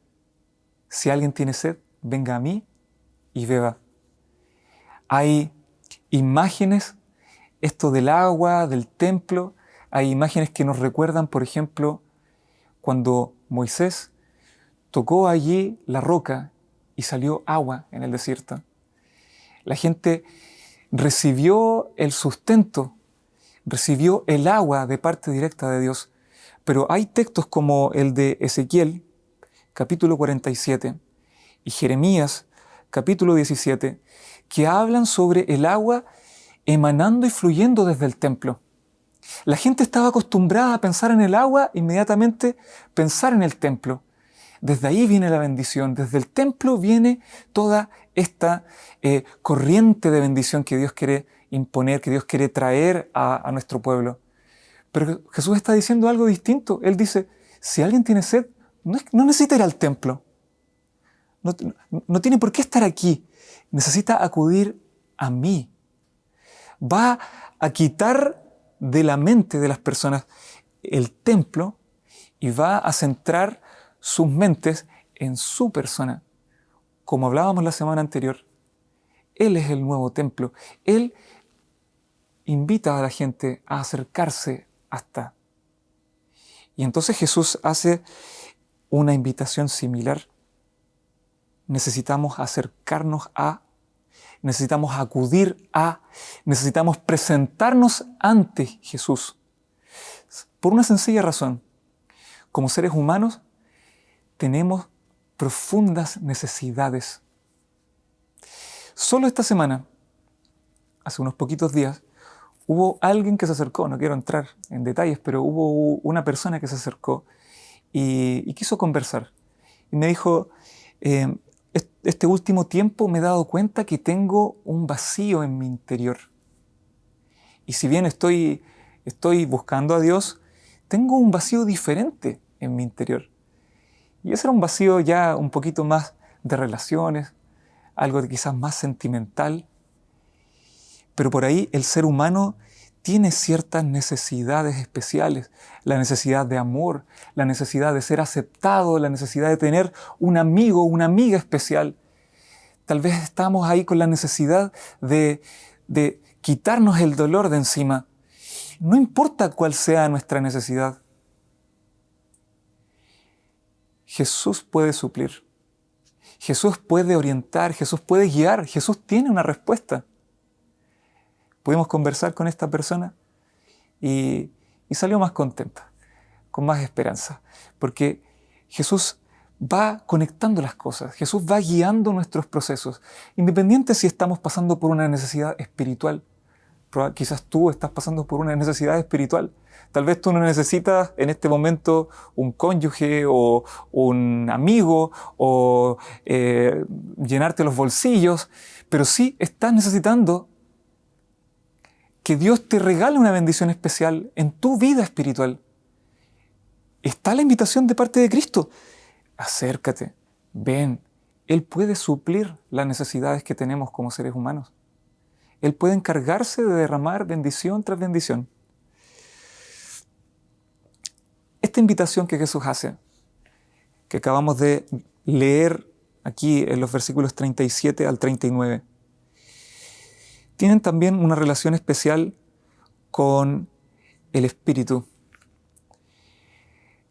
si alguien tiene sed, venga a mí y beba. Hay imágenes, esto del agua, del templo, hay imágenes que nos recuerdan, por ejemplo, cuando Moisés tocó allí la roca y salió agua en el desierto. La gente recibió el sustento, recibió el agua de parte directa de Dios. Pero hay textos como el de Ezequiel, capítulo 47, y Jeremías, capítulo 17, que hablan sobre el agua emanando y fluyendo desde el templo. La gente estaba acostumbrada a pensar en el agua, inmediatamente pensar en el templo. Desde ahí viene la bendición, desde el templo viene toda esta corriente de bendición que Dios quiere imponer, que Dios quiere traer a nuestro pueblo. Pero Jesús está diciendo algo distinto. Él dice, si alguien tiene sed, no necesita ir al templo. No tiene por qué estar aquí. Necesita acudir a mí. Va a quitar de la mente de las personas el templo y va a centrar sus mentes en su persona. Como hablábamos la semana anterior, Él es el nuevo templo. Él invita a la gente a acercarse hasta. Y entonces Jesús hace una invitación similar. Necesitamos acercarnos a, necesitamos acudir a, necesitamos presentarnos ante Jesús. Por una sencilla razón. Como seres humanos tenemos profundas necesidades. Solo esta semana, hace unos poquitos días, hubo alguien que se acercó, no quiero entrar en detalles, pero hubo una persona que se acercó y quiso conversar. Y me dijo, este último tiempo me he dado cuenta que tengo un vacío en mi interior. Y si bien estoy buscando a Dios, tengo un vacío diferente en mi interior. Y ese era un vacío ya un poquito más de relaciones, algo de quizás más sentimental. Pero por ahí el ser humano tiene ciertas necesidades especiales, la necesidad de amor, la necesidad de ser aceptado, la necesidad de tener un amigo, una amiga especial. Tal vez estamos ahí con la necesidad de quitarnos el dolor de encima. No importa cuál sea nuestra necesidad. Jesús puede suplir. Jesús puede orientar, Jesús puede guiar, Jesús tiene una respuesta. Pudimos conversar con esta persona y salió más contenta, con más esperanza, porque Jesús va conectando las cosas, Jesús va guiando nuestros procesos, independiente si estamos pasando por una necesidad espiritual. Quizás tú estás pasando por una necesidad espiritual. Tal vez tú no necesitas en este momento un cónyuge o un amigo o llenarte los bolsillos, pero sí estás necesitando que Dios te regale una bendición especial en tu vida espiritual. Está la invitación de parte de Cristo. Acércate, ven. Él puede suplir las necesidades que tenemos como seres humanos. Él puede encargarse de derramar bendición tras bendición. Esta invitación que Jesús hace, que acabamos de leer aquí en los versículos 37 al 39, tienen también una relación especial con el Espíritu.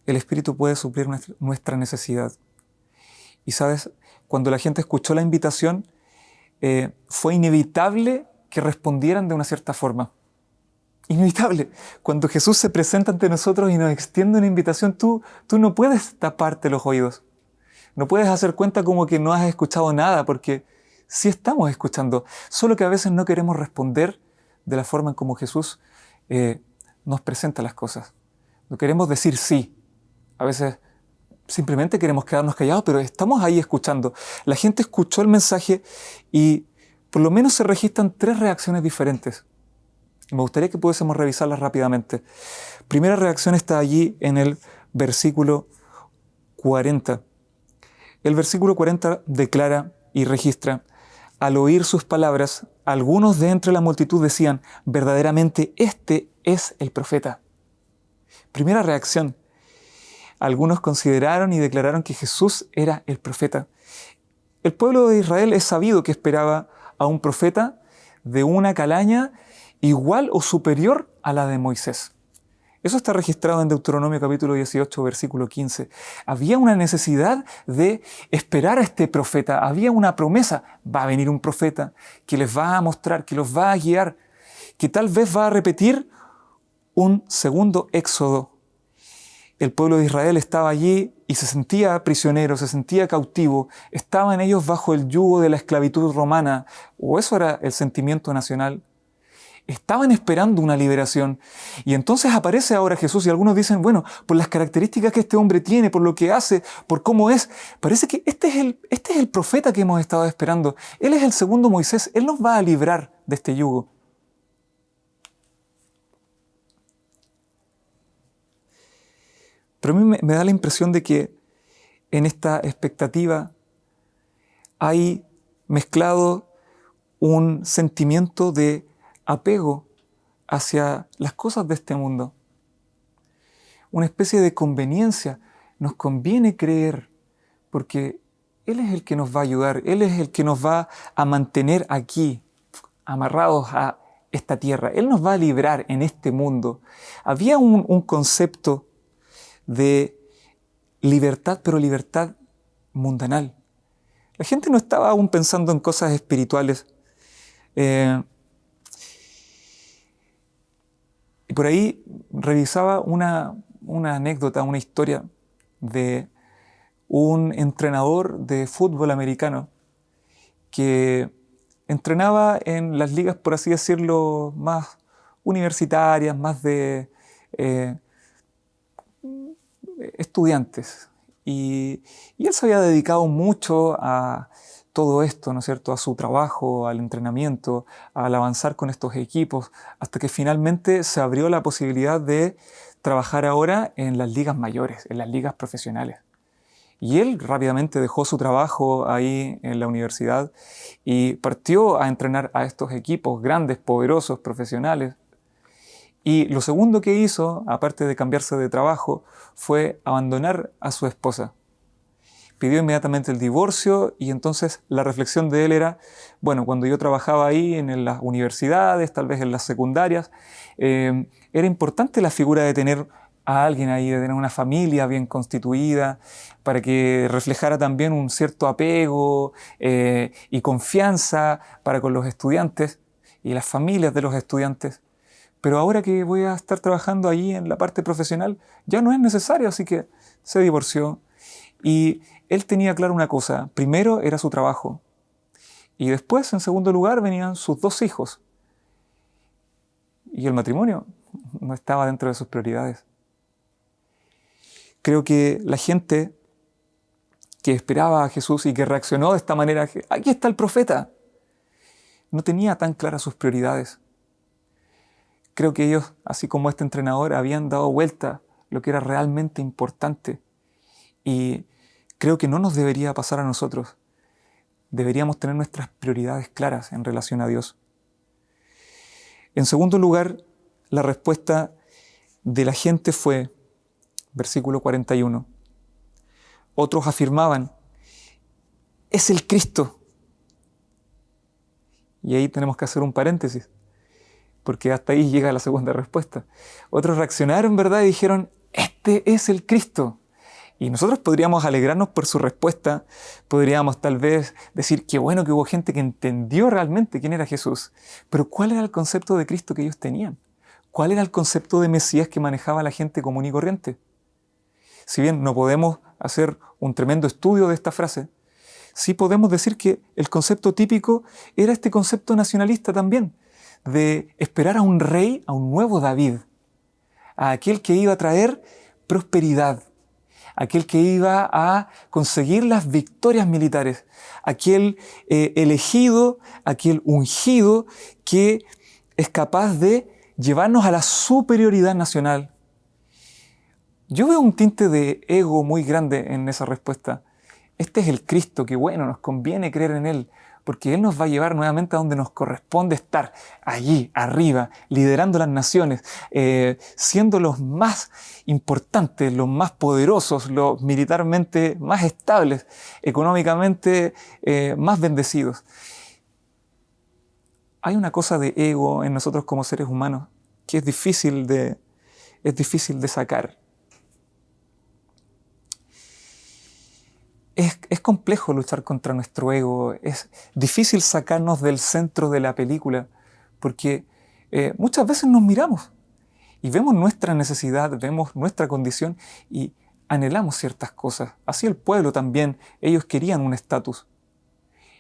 El Espíritu puede suplir nuestra necesidad. Y sabes, cuando la gente escuchó la invitación, fue inevitable que respondieran de una cierta forma. Inevitable. Cuando Jesús se presenta ante nosotros y nos extiende una invitación, tú no puedes taparte los oídos. No puedes hacer cuenta como que no has escuchado nada, porque sí estamos escuchando. Solo que a veces no queremos responder de la forma en como Jesús nos presenta las cosas. No queremos decir sí. A veces simplemente queremos quedarnos callados, pero estamos ahí escuchando. La gente escuchó el mensaje y por lo menos se registran 3 reacciones diferentes. Me gustaría que pudiésemos revisarlas rápidamente. Primera reacción está allí en el versículo 40. El versículo 40 declara y registra: al oír sus palabras, algunos de entre la multitud decían, verdaderamente este es el profeta. Primera reacción. Algunos consideraron y declararon que Jesús era el profeta. El pueblo de Israel es sabido que esperaba a un profeta de una calaña igual o superior a la de Moisés. Eso está registrado en Deuteronomio capítulo 18, versículo 15. Había una necesidad de esperar a este profeta. Había una promesa. Va a venir un profeta que les va a mostrar, que los va a guiar, que tal vez va a repetir un segundo éxodo. El pueblo de Israel estaba allí y se sentía prisionero, se sentía cautivo. Estaban ellos bajo el yugo de la esclavitud romana, o eso era el sentimiento nacional. Estaban esperando una liberación. Y entonces aparece ahora Jesús y algunos dicen, bueno, por las características que este hombre tiene, por lo que hace, por cómo es, parece que este es el profeta que hemos estado esperando. Él es el segundo Moisés, Él nos va a librar de este yugo. Pero a mí me da la impresión de que en esta expectativa hay mezclado un sentimiento de apego hacia las cosas de este mundo. Una especie de conveniencia. Nos conviene creer porque Él es el que nos va a ayudar, Él es el que nos va a mantener aquí, amarrados a esta tierra. Él nos va a librar en este mundo. Había un concepto de libertad, pero libertad mundanal. La gente no estaba aún pensando en cosas espirituales. Y por ahí revisaba una anécdota, una historia de un entrenador de fútbol americano que entrenaba en las ligas, por así decirlo, más universitarias, más de estudiantes. Y él se había dedicado mucho a todo esto, ¿no es cierto?, a su trabajo, al entrenamiento, al avanzar con estos equipos, hasta que finalmente se abrió la posibilidad de trabajar ahora en las ligas mayores, en las ligas profesionales. Y él rápidamente dejó su trabajo ahí en la universidad y partió a entrenar a estos equipos grandes, poderosos, profesionales. Y lo segundo que hizo, aparte de cambiarse de trabajo, fue abandonar a su esposa. Pidió inmediatamente el divorcio y entonces la reflexión de él era, bueno, cuando yo trabajaba ahí en las universidades, tal vez en las secundarias, era importante la figura de tener a alguien ahí, de tener una familia bien constituida, para que reflejara también un cierto apego y confianza para con los estudiantes y las familias de los estudiantes. Pero ahora que voy a estar trabajando allí en la parte profesional, ya no es necesario, así que se divorció. Y él tenía claro una cosa: primero era su trabajo y después, en segundo lugar, venían sus 2 hijos. Y el matrimonio no estaba dentro de sus prioridades. Creo que la gente que esperaba a Jesús y que reaccionó de esta manera, aquí está el profeta, no tenía tan claras sus prioridades. Creo que ellos, así como este entrenador, habían dado vuelta lo que era realmente importante. Y creo que no nos debería pasar a nosotros. Deberíamos tener nuestras prioridades claras en relación a Dios. En segundo lugar, la respuesta de la gente fue, versículo 41. Otros afirmaban, es el Cristo. Y ahí tenemos que hacer un paréntesis, porque hasta ahí llega la segunda respuesta. Otros reaccionaron, ¿verdad?, y dijeron, este es el Cristo. Y nosotros podríamos alegrarnos por su respuesta, podríamos tal vez decir qué bueno que hubo gente que entendió realmente quién era Jesús. Pero ¿cuál era el concepto de Cristo que ellos tenían? ¿Cuál era el concepto de Mesías que manejaba la gente común y corriente? Si bien no podemos hacer un tremendo estudio de esta frase, sí podemos decir que el concepto típico era este concepto nacionalista también, de esperar a un rey, a un nuevo David, a aquel que iba a traer prosperidad, aquel que iba a conseguir las victorias militares, aquel elegido, aquel ungido que es capaz de llevarnos a la superioridad nacional. Yo veo un tinte de ego muy grande en esa respuesta. Este es el Cristo, que bueno, nos conviene creer en Él, porque Él nos va a llevar nuevamente a donde nos corresponde estar, allí, arriba, liderando las naciones, siendo los más importantes, los más poderosos, los militarmente más estables, económicamente más bendecidos. Hay una cosa de ego en nosotros como seres humanos que es difícil de sacar. Es complejo luchar contra nuestro ego, es difícil sacarnos del centro de la película, porque muchas veces nos miramos y vemos nuestra necesidad, vemos nuestra condición y anhelamos ciertas cosas. Así el pueblo también, ellos querían un estatus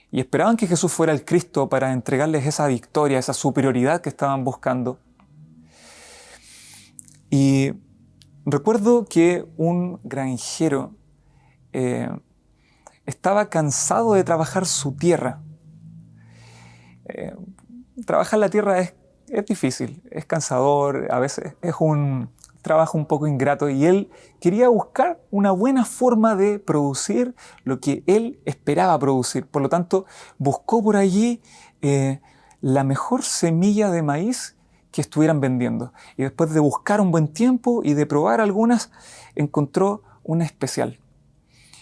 y esperaban que Jesús fuera el Cristo para entregarles esa victoria, esa superioridad que estaban buscando. Y recuerdo que un granjero estaba cansado de trabajar su tierra. Trabajar la tierra es difícil, es cansador, a veces es un trabajo un poco ingrato y él quería buscar una buena forma de producir lo que él esperaba producir. Por lo tanto, buscó por allí la mejor semilla de maíz que estuvieran vendiendo. Y después de buscar un buen tiempo y de probar algunas, encontró una especial.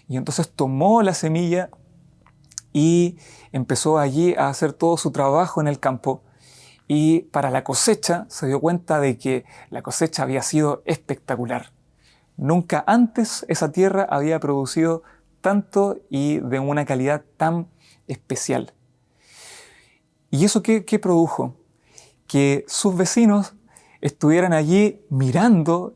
Y entonces tomó la semilla y empezó allí a hacer todo su trabajo en el campo. Y para la cosecha se dio cuenta de que la cosecha había sido espectacular. Nunca antes esa tierra había producido tanto y de una calidad tan especial. ¿Y eso qué produjo? Que sus vecinos estuvieran allí mirando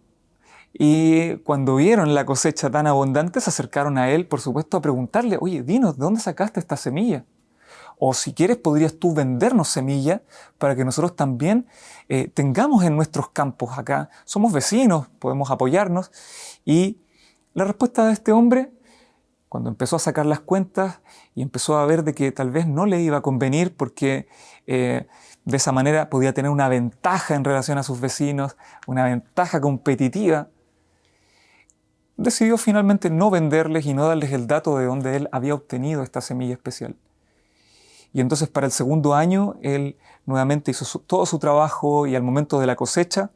Y cuando vieron la cosecha tan abundante, se acercaron a él, por supuesto, a preguntarle, oye, dinos, ¿de dónde sacaste esta semilla? O si quieres, podrías tú vendernos semilla para que nosotros también tengamos en nuestros campos acá. Somos vecinos, podemos apoyarnos. Y la respuesta de este hombre, cuando empezó a sacar las cuentas y empezó a ver de que tal vez no le iba a convenir porque de esa manera podía tener una ventaja en relación a sus vecinos, una ventaja competitiva, decidió finalmente no venderles y no darles el dato de dónde él había obtenido esta semilla especial. Y entonces para el segundo año él nuevamente hizo todo su trabajo y al momento de la cosecha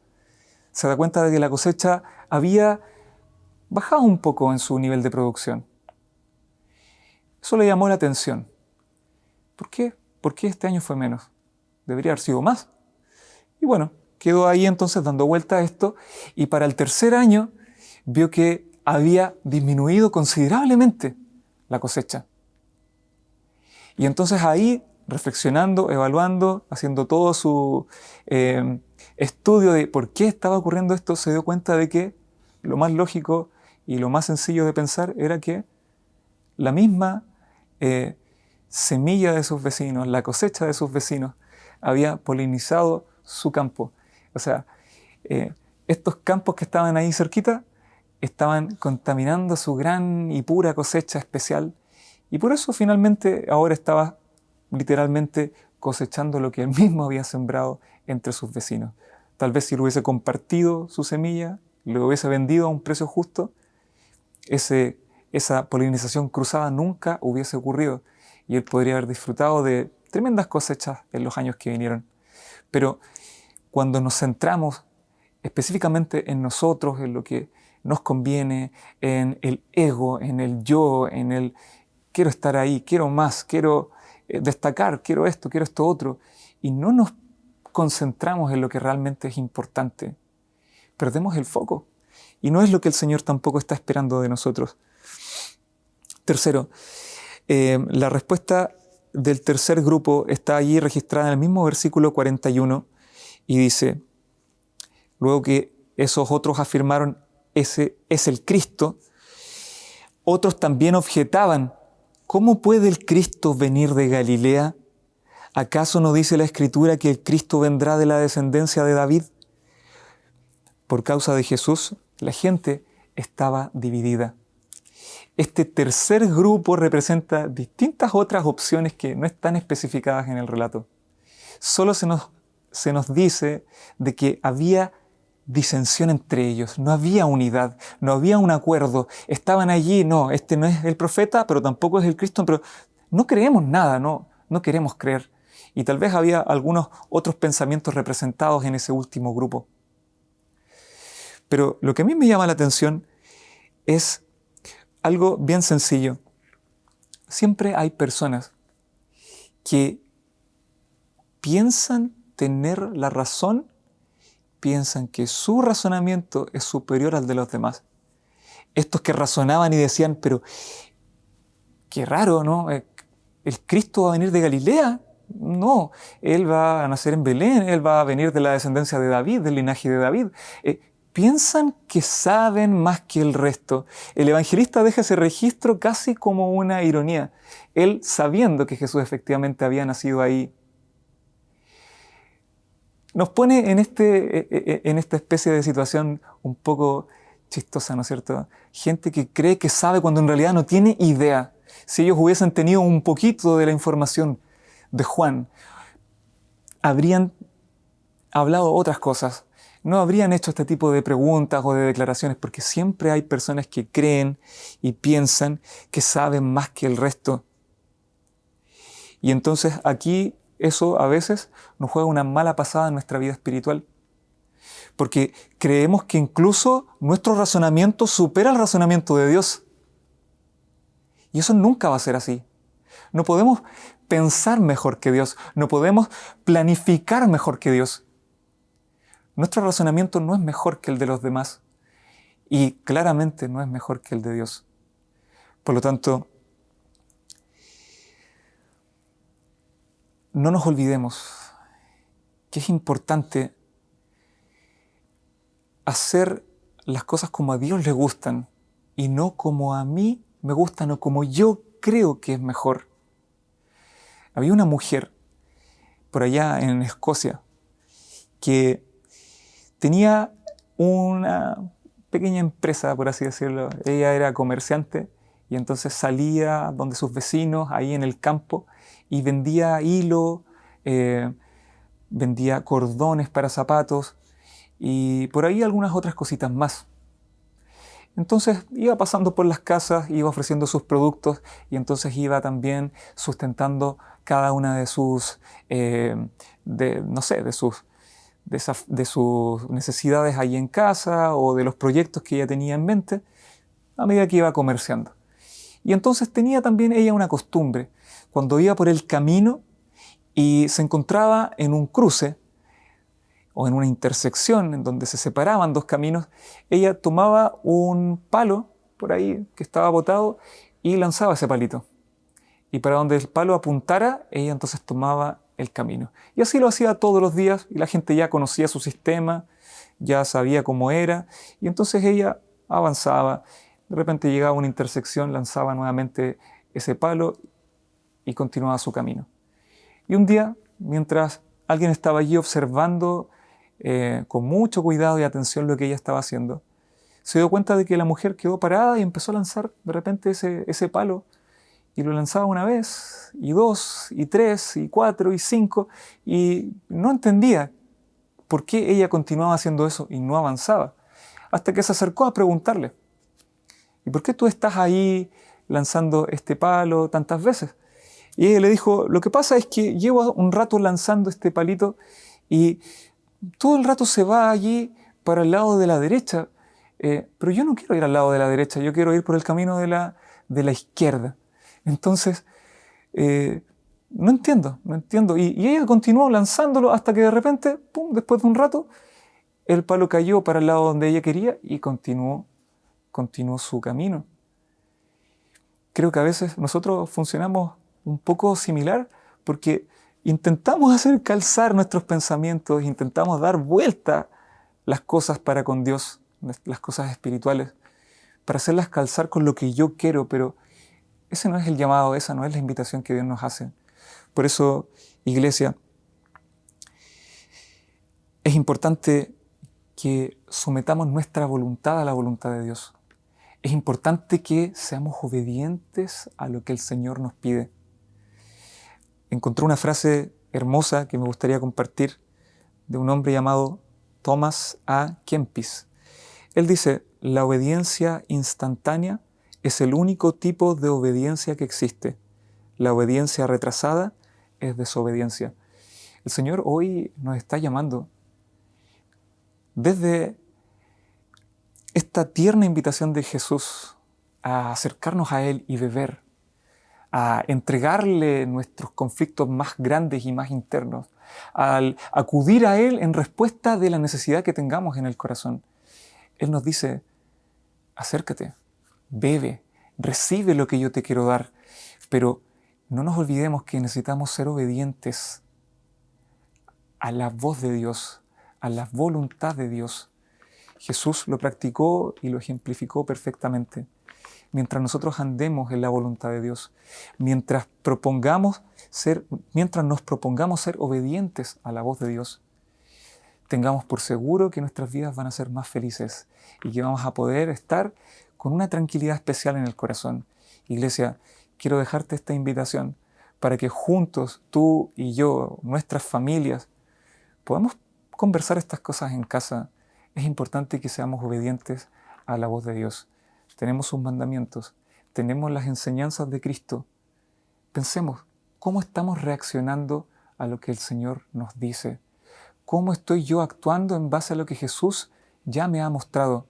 se da cuenta de que la cosecha había bajado un poco en su nivel de producción. Eso le llamó la atención. ¿Por qué? ¿Por qué este año fue menos? Debería haber sido más. Y bueno, quedó ahí entonces dando vuelta a esto y para el tercer año vio que había disminuido considerablemente la cosecha. Y entonces ahí, reflexionando, evaluando, haciendo todo su estudio de por qué estaba ocurriendo esto, se dio cuenta de que lo más lógico y lo más sencillo de pensar era que la misma semilla de sus vecinos, la cosecha de sus vecinos, había polinizado su campo. O sea, estos campos que estaban ahí cerquita estaban contaminando su gran y pura cosecha especial y por eso finalmente ahora estaba literalmente cosechando lo que él mismo había sembrado entre sus vecinos. Tal vez si lo hubiese compartido su semilla, lo hubiese vendido a un precio justo, esa polinización cruzada nunca hubiese ocurrido y él podría haber disfrutado de tremendas cosechas en los años que vinieron. Pero cuando nos centramos específicamente en nosotros, en lo que nos conviene, en el ego, en el yo, en el quiero estar ahí, quiero más, quiero destacar, quiero esto otro, y no nos concentramos en lo que realmente es importante, perdemos el foco. Y no es lo que el Señor tampoco está esperando de nosotros. Tercero, la respuesta del tercer grupo está allí registrada en el mismo versículo 41 y dice, luego que esos otros afirmaron, ese es el Cristo, otros también objetaban, ¿cómo puede el Cristo venir de Galilea? ¿Acaso no dice la Escritura que el Cristo vendrá de la descendencia de David? Por causa de Jesús, la gente estaba dividida. Este tercer grupo representa distintas otras opciones que no están especificadas en el relato. Solo se nos dice de que había disensión entre ellos, no había unidad, no había un acuerdo. Estaban allí, no, este no es el profeta, pero tampoco es el Cristo, pero no creemos nada, no queremos creer. Y tal vez había algunos otros pensamientos representados en ese último grupo. Pero lo que a mí me llama la atención es algo bien sencillo. Siempre hay personas que piensan tener la razón, piensan que su razonamiento es superior al de los demás. Estos que razonaban y decían, pero qué raro, ¿no? ¿El Cristo va a venir de Galilea? No, Él va a nacer en Belén, Él va a venir de la descendencia de David, del linaje de David. Piensan que saben más que el resto. El evangelista deja ese registro casi como una ironía. Él, sabiendo que Jesús efectivamente había nacido ahí, nos pone en esta especie de situación un poco chistosa, ¿no es cierto? Gente que cree que sabe cuando en realidad no tiene idea. Si ellos hubiesen tenido un poquito de la información de Juan, habrían hablado otras cosas. No habrían hecho este tipo de preguntas o de declaraciones, porque siempre hay personas que creen y piensan que saben más que el resto. Y entonces aquí eso a veces nos juega una mala pasada en nuestra vida espiritual, porque creemos que incluso nuestro razonamiento supera el razonamiento de Dios. Y eso nunca va a ser así. No podemos pensar mejor que Dios, no podemos planificar mejor que Dios. Nuestro razonamiento no es mejor que el de los demás y claramente no es mejor que el de Dios. Por lo tanto, no nos olvidemos que es importante hacer las cosas como a Dios le gustan y no como a mí me gustan o como yo creo que es mejor. Había una mujer por allá en Escocia que tenía una pequeña empresa, por así decirlo. Ella era comerciante y entonces salía donde sus vecinos, ahí en el campo, y vendía hilo, vendía cordones para zapatos y por ahí algunas otras cositas más. Entonces iba pasando por las casas, iba ofreciendo sus productos y entonces iba también sustentando cada una de sus, de sus necesidades ahí en casa o de los proyectos que ella tenía en mente a medida que iba comerciando. Y entonces tenía también ella una costumbre. Cuando iba por el camino y se encontraba en un cruce o en una intersección en donde se separaban dos caminos, ella tomaba un palo por ahí que estaba botado y lanzaba ese palito. Y para donde el palo apuntara, ella entonces tomaba el camino. Y así lo hacía todos los días y la gente ya conocía su sistema, ya sabía cómo era y entonces ella avanzaba. De repente llegaba a una intersección, lanzaba nuevamente ese palo y continuaba su camino. Y un día, mientras alguien estaba allí observando con mucho cuidado y atención lo que ella estaba haciendo, se dio cuenta de que la mujer quedó parada y empezó a lanzar de repente ese palo y lo lanzaba una vez, y dos, y tres, y cuatro, y cinco, y no entendía por qué ella continuaba haciendo eso y no avanzaba, hasta que se acercó a preguntarle: ¿y por qué tú estás ahí lanzando este palo tantas veces? Y ella le dijo: lo que pasa es que llevo un rato lanzando este palito y todo el rato se va allí para el lado de la derecha, pero yo no quiero ir al lado de la derecha, yo quiero ir por el camino de la izquierda. Entonces, no entiendo. Y ella continuó lanzándolo hasta que de repente, pum, después de un rato, el palo cayó para el lado donde ella quería y continuó su camino. Creo que a veces nosotros funcionamos un poco similar porque intentamos hacer calzar nuestros pensamientos, intentamos dar vuelta las cosas para con Dios, las cosas espirituales, para hacerlas calzar con lo que yo quiero, pero ese no es el llamado, esa no es la invitación que Dios nos hace. Por eso, iglesia, es importante que sometamos nuestra voluntad a la voluntad de Dios. Es importante que seamos obedientes a lo que el Señor nos pide. Encontré una frase hermosa que me gustaría compartir de un hombre llamado Thomas A. Kempis. Él dice: la obediencia instantánea es el único tipo de obediencia que existe. La obediencia retrasada es desobediencia. El Señor hoy nos está llamando desde esta tierna invitación de Jesús a acercarnos a Él y beber, a entregarle nuestros conflictos más grandes y más internos, al acudir a Él en respuesta de la necesidad que tengamos en el corazón. Él nos dice: acércate, bebe, recibe lo que yo te quiero dar, pero no nos olvidemos que necesitamos ser obedientes a la voz de Dios, a la voluntad de Dios. Jesús lo practicó y lo ejemplificó perfectamente. Mientras nosotros andemos en la voluntad de Dios, mientras nos propongamos ser obedientes a la voz de Dios, tengamos por seguro que nuestras vidas van a ser más felices y que vamos a poder estar con una tranquilidad especial en el corazón. Iglesia, quiero dejarte esta invitación para que juntos, tú y yo, nuestras familias, podamos conversar estas cosas en casa. Es importante que seamos obedientes a la voz de Dios. Tenemos sus mandamientos, tenemos las enseñanzas de Cristo. Pensemos, ¿cómo estamos reaccionando a lo que el Señor nos dice? ¿Cómo estoy yo actuando en base a lo que Jesús ya me ha mostrado?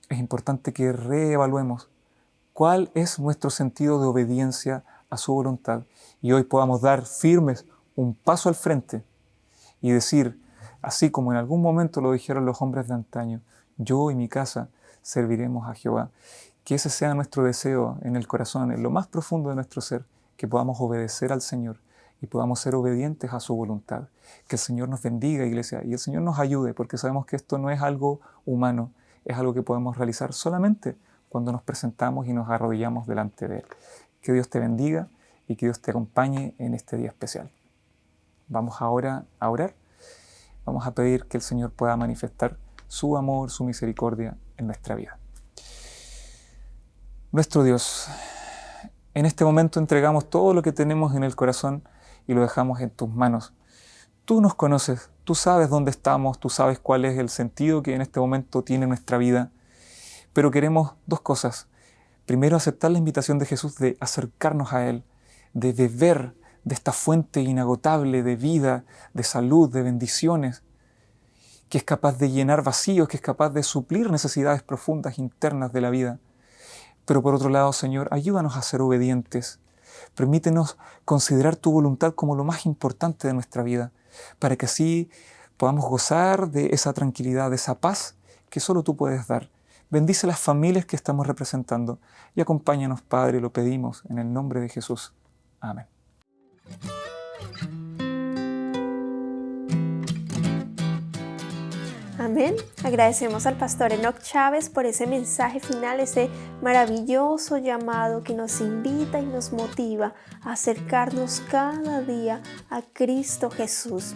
Es importante que reevaluemos cuál es nuestro sentido de obediencia a su voluntad y hoy podamos dar firmes un paso al frente y decir, así como en algún momento lo dijeron los hombres de antaño: yo y mi casa serviremos a Jehová. Que ese sea nuestro deseo en el corazón, en lo más profundo de nuestro ser, que podamos obedecer al Señor y podamos ser obedientes a su voluntad. Que el Señor nos bendiga, iglesia, y el Señor nos ayude, porque sabemos que esto no es algo humano, es algo que podemos realizar solamente cuando nos presentamos y nos arrodillamos delante de Él. Que Dios te bendiga y que Dios te acompañe en este día especial. Vamos ahora a orar. Vamos a pedir que el Señor pueda manifestar su amor, su misericordia en nuestra vida. Nuestro Dios, en este momento entregamos todo lo que tenemos en el corazón y lo dejamos en tus manos. Tú nos conoces, tú sabes dónde estamos, tú sabes cuál es el sentido que en este momento tiene nuestra vida, pero queremos dos cosas. Primero, aceptar la invitación de Jesús de acercarnos a Él, de beber de esta fuente inagotable de vida, de salud, de bendiciones, que es capaz de llenar vacíos, que es capaz de suplir necesidades profundas internas de la vida. Pero por otro lado, Señor, ayúdanos a ser obedientes. Permítenos considerar tu voluntad como lo más importante de nuestra vida, para que así podamos gozar de esa tranquilidad, de esa paz que solo tú puedes dar. Bendice las familias que estamos representando y acompáñanos, Padre, lo pedimos en el nombre de Jesús. Amén. Amén. Agradecemos al pastor Enoch Chávez por ese mensaje final, ese maravilloso llamado que nos invita y nos motiva a acercarnos cada día a Cristo Jesús.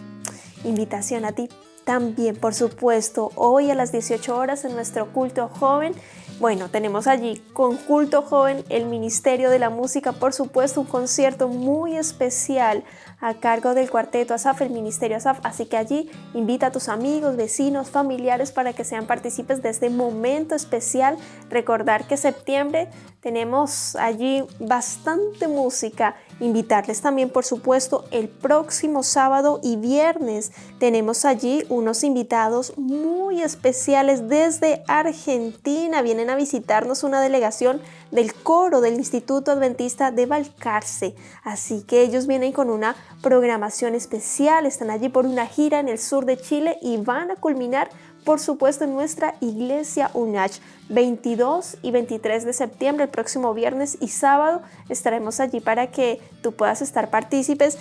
Invitación a ti también, por supuesto, hoy a las 18 horas en nuestro culto joven. Bueno, tenemos allí con Culto Joven el Ministerio de la Música, por supuesto, un concierto muy especial a cargo del Cuarteto Asaf, el Ministerio Asaf. Así que allí invita a tus amigos, vecinos, familiares para que sean partícipes de este momento especial. Recordar que septiembre tenemos allí bastante música. Invitarles también, por supuesto, el próximo sábado y viernes tenemos allí unos invitados muy especiales desde Argentina. Vienen a visitarnos una delegación del coro del Instituto Adventista de Balcarce. Así que ellos vienen con una programación especial, están allí por una gira en el sur de Chile y van a culminar, por supuesto, en nuestra iglesia UNACH. 22 y 23 de septiembre, el próximo viernes y sábado, estaremos allí para que tú puedas estar partícipes.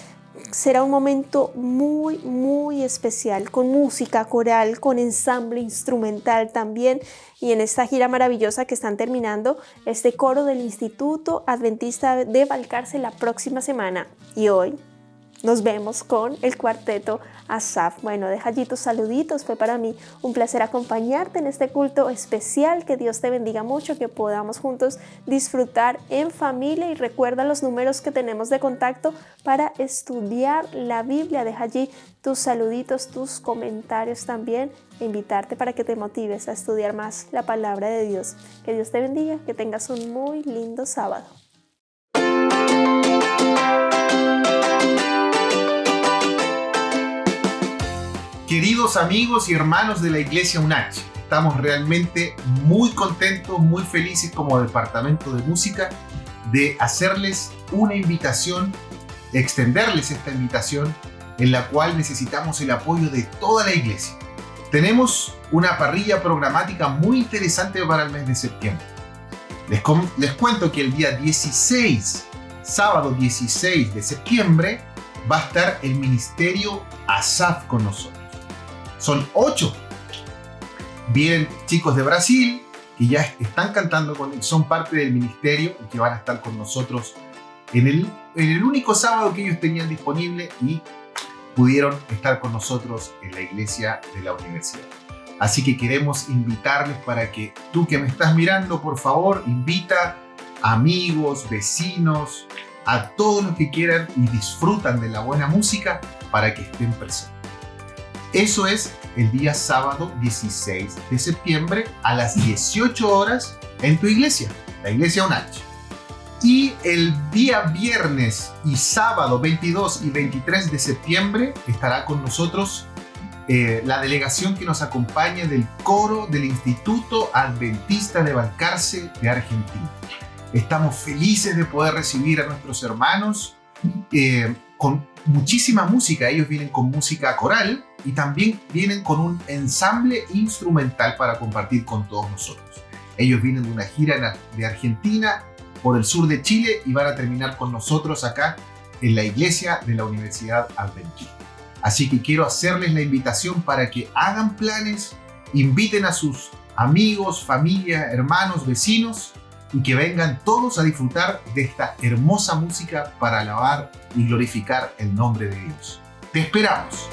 Será un momento muy, muy especial, con música coral, con ensamble instrumental también. Y en esta gira maravillosa que están terminando, este coro del Instituto Adventista de Balcarce la próxima semana. Y hoy nos vemos con el Cuarteto Asaf. Bueno, deja allí tus saluditos. Fue para mí un placer acompañarte en este culto especial. Que Dios te bendiga mucho, que podamos juntos disfrutar en familia. Y recuerda los números que tenemos de contacto para estudiar la Biblia. Deja allí tus saluditos, tus comentarios también. E invitarte para que te motives a estudiar más la palabra de Dios. Que Dios te bendiga, que tengas un muy lindo sábado. Queridos amigos y hermanos de la Iglesia UNACH, estamos realmente muy contentos, muy felices como departamento de música de hacerles una invitación, extenderles esta invitación en la cual necesitamos el apoyo de toda la iglesia. Tenemos una parrilla programática muy interesante para el mes de septiembre. Les cuento que el día 16, sábado 16 de septiembre, va a estar el Ministerio Asaf con nosotros. Son 8. Vienen chicos de Brasil que ya están cantando con él, son parte del ministerio y que van a estar con nosotros en el único sábado que ellos tenían disponible y pudieron estar con nosotros en la iglesia de la universidad. Así que queremos invitarles para que tú que me estás mirando, por favor, invita amigos, vecinos, a todos los que quieran y disfrutan de la buena música para que estén presentes. Eso es el día sábado 16 de septiembre a las 18 horas en tu iglesia, la iglesia UNACH. Y el día viernes y sábado 22 y 23 de septiembre estará con nosotros la delegación que nos acompaña del coro del Instituto Adventista de Balcarce de Argentina. Estamos felices de poder recibir a nuestros hermanos con muchísima música. Ellos vienen con música coral y también vienen con un ensamble instrumental para compartir con todos nosotros. Ellos vienen de una gira de Argentina por el sur de Chile y van a terminar con nosotros acá en la iglesia de la Universidad Adventista. Así que quiero hacerles la invitación para que hagan planes, inviten a sus amigos, familia, hermanos, vecinos, y que vengan todos a disfrutar de esta hermosa música para alabar y glorificar el nombre de Dios. ¡Te esperamos!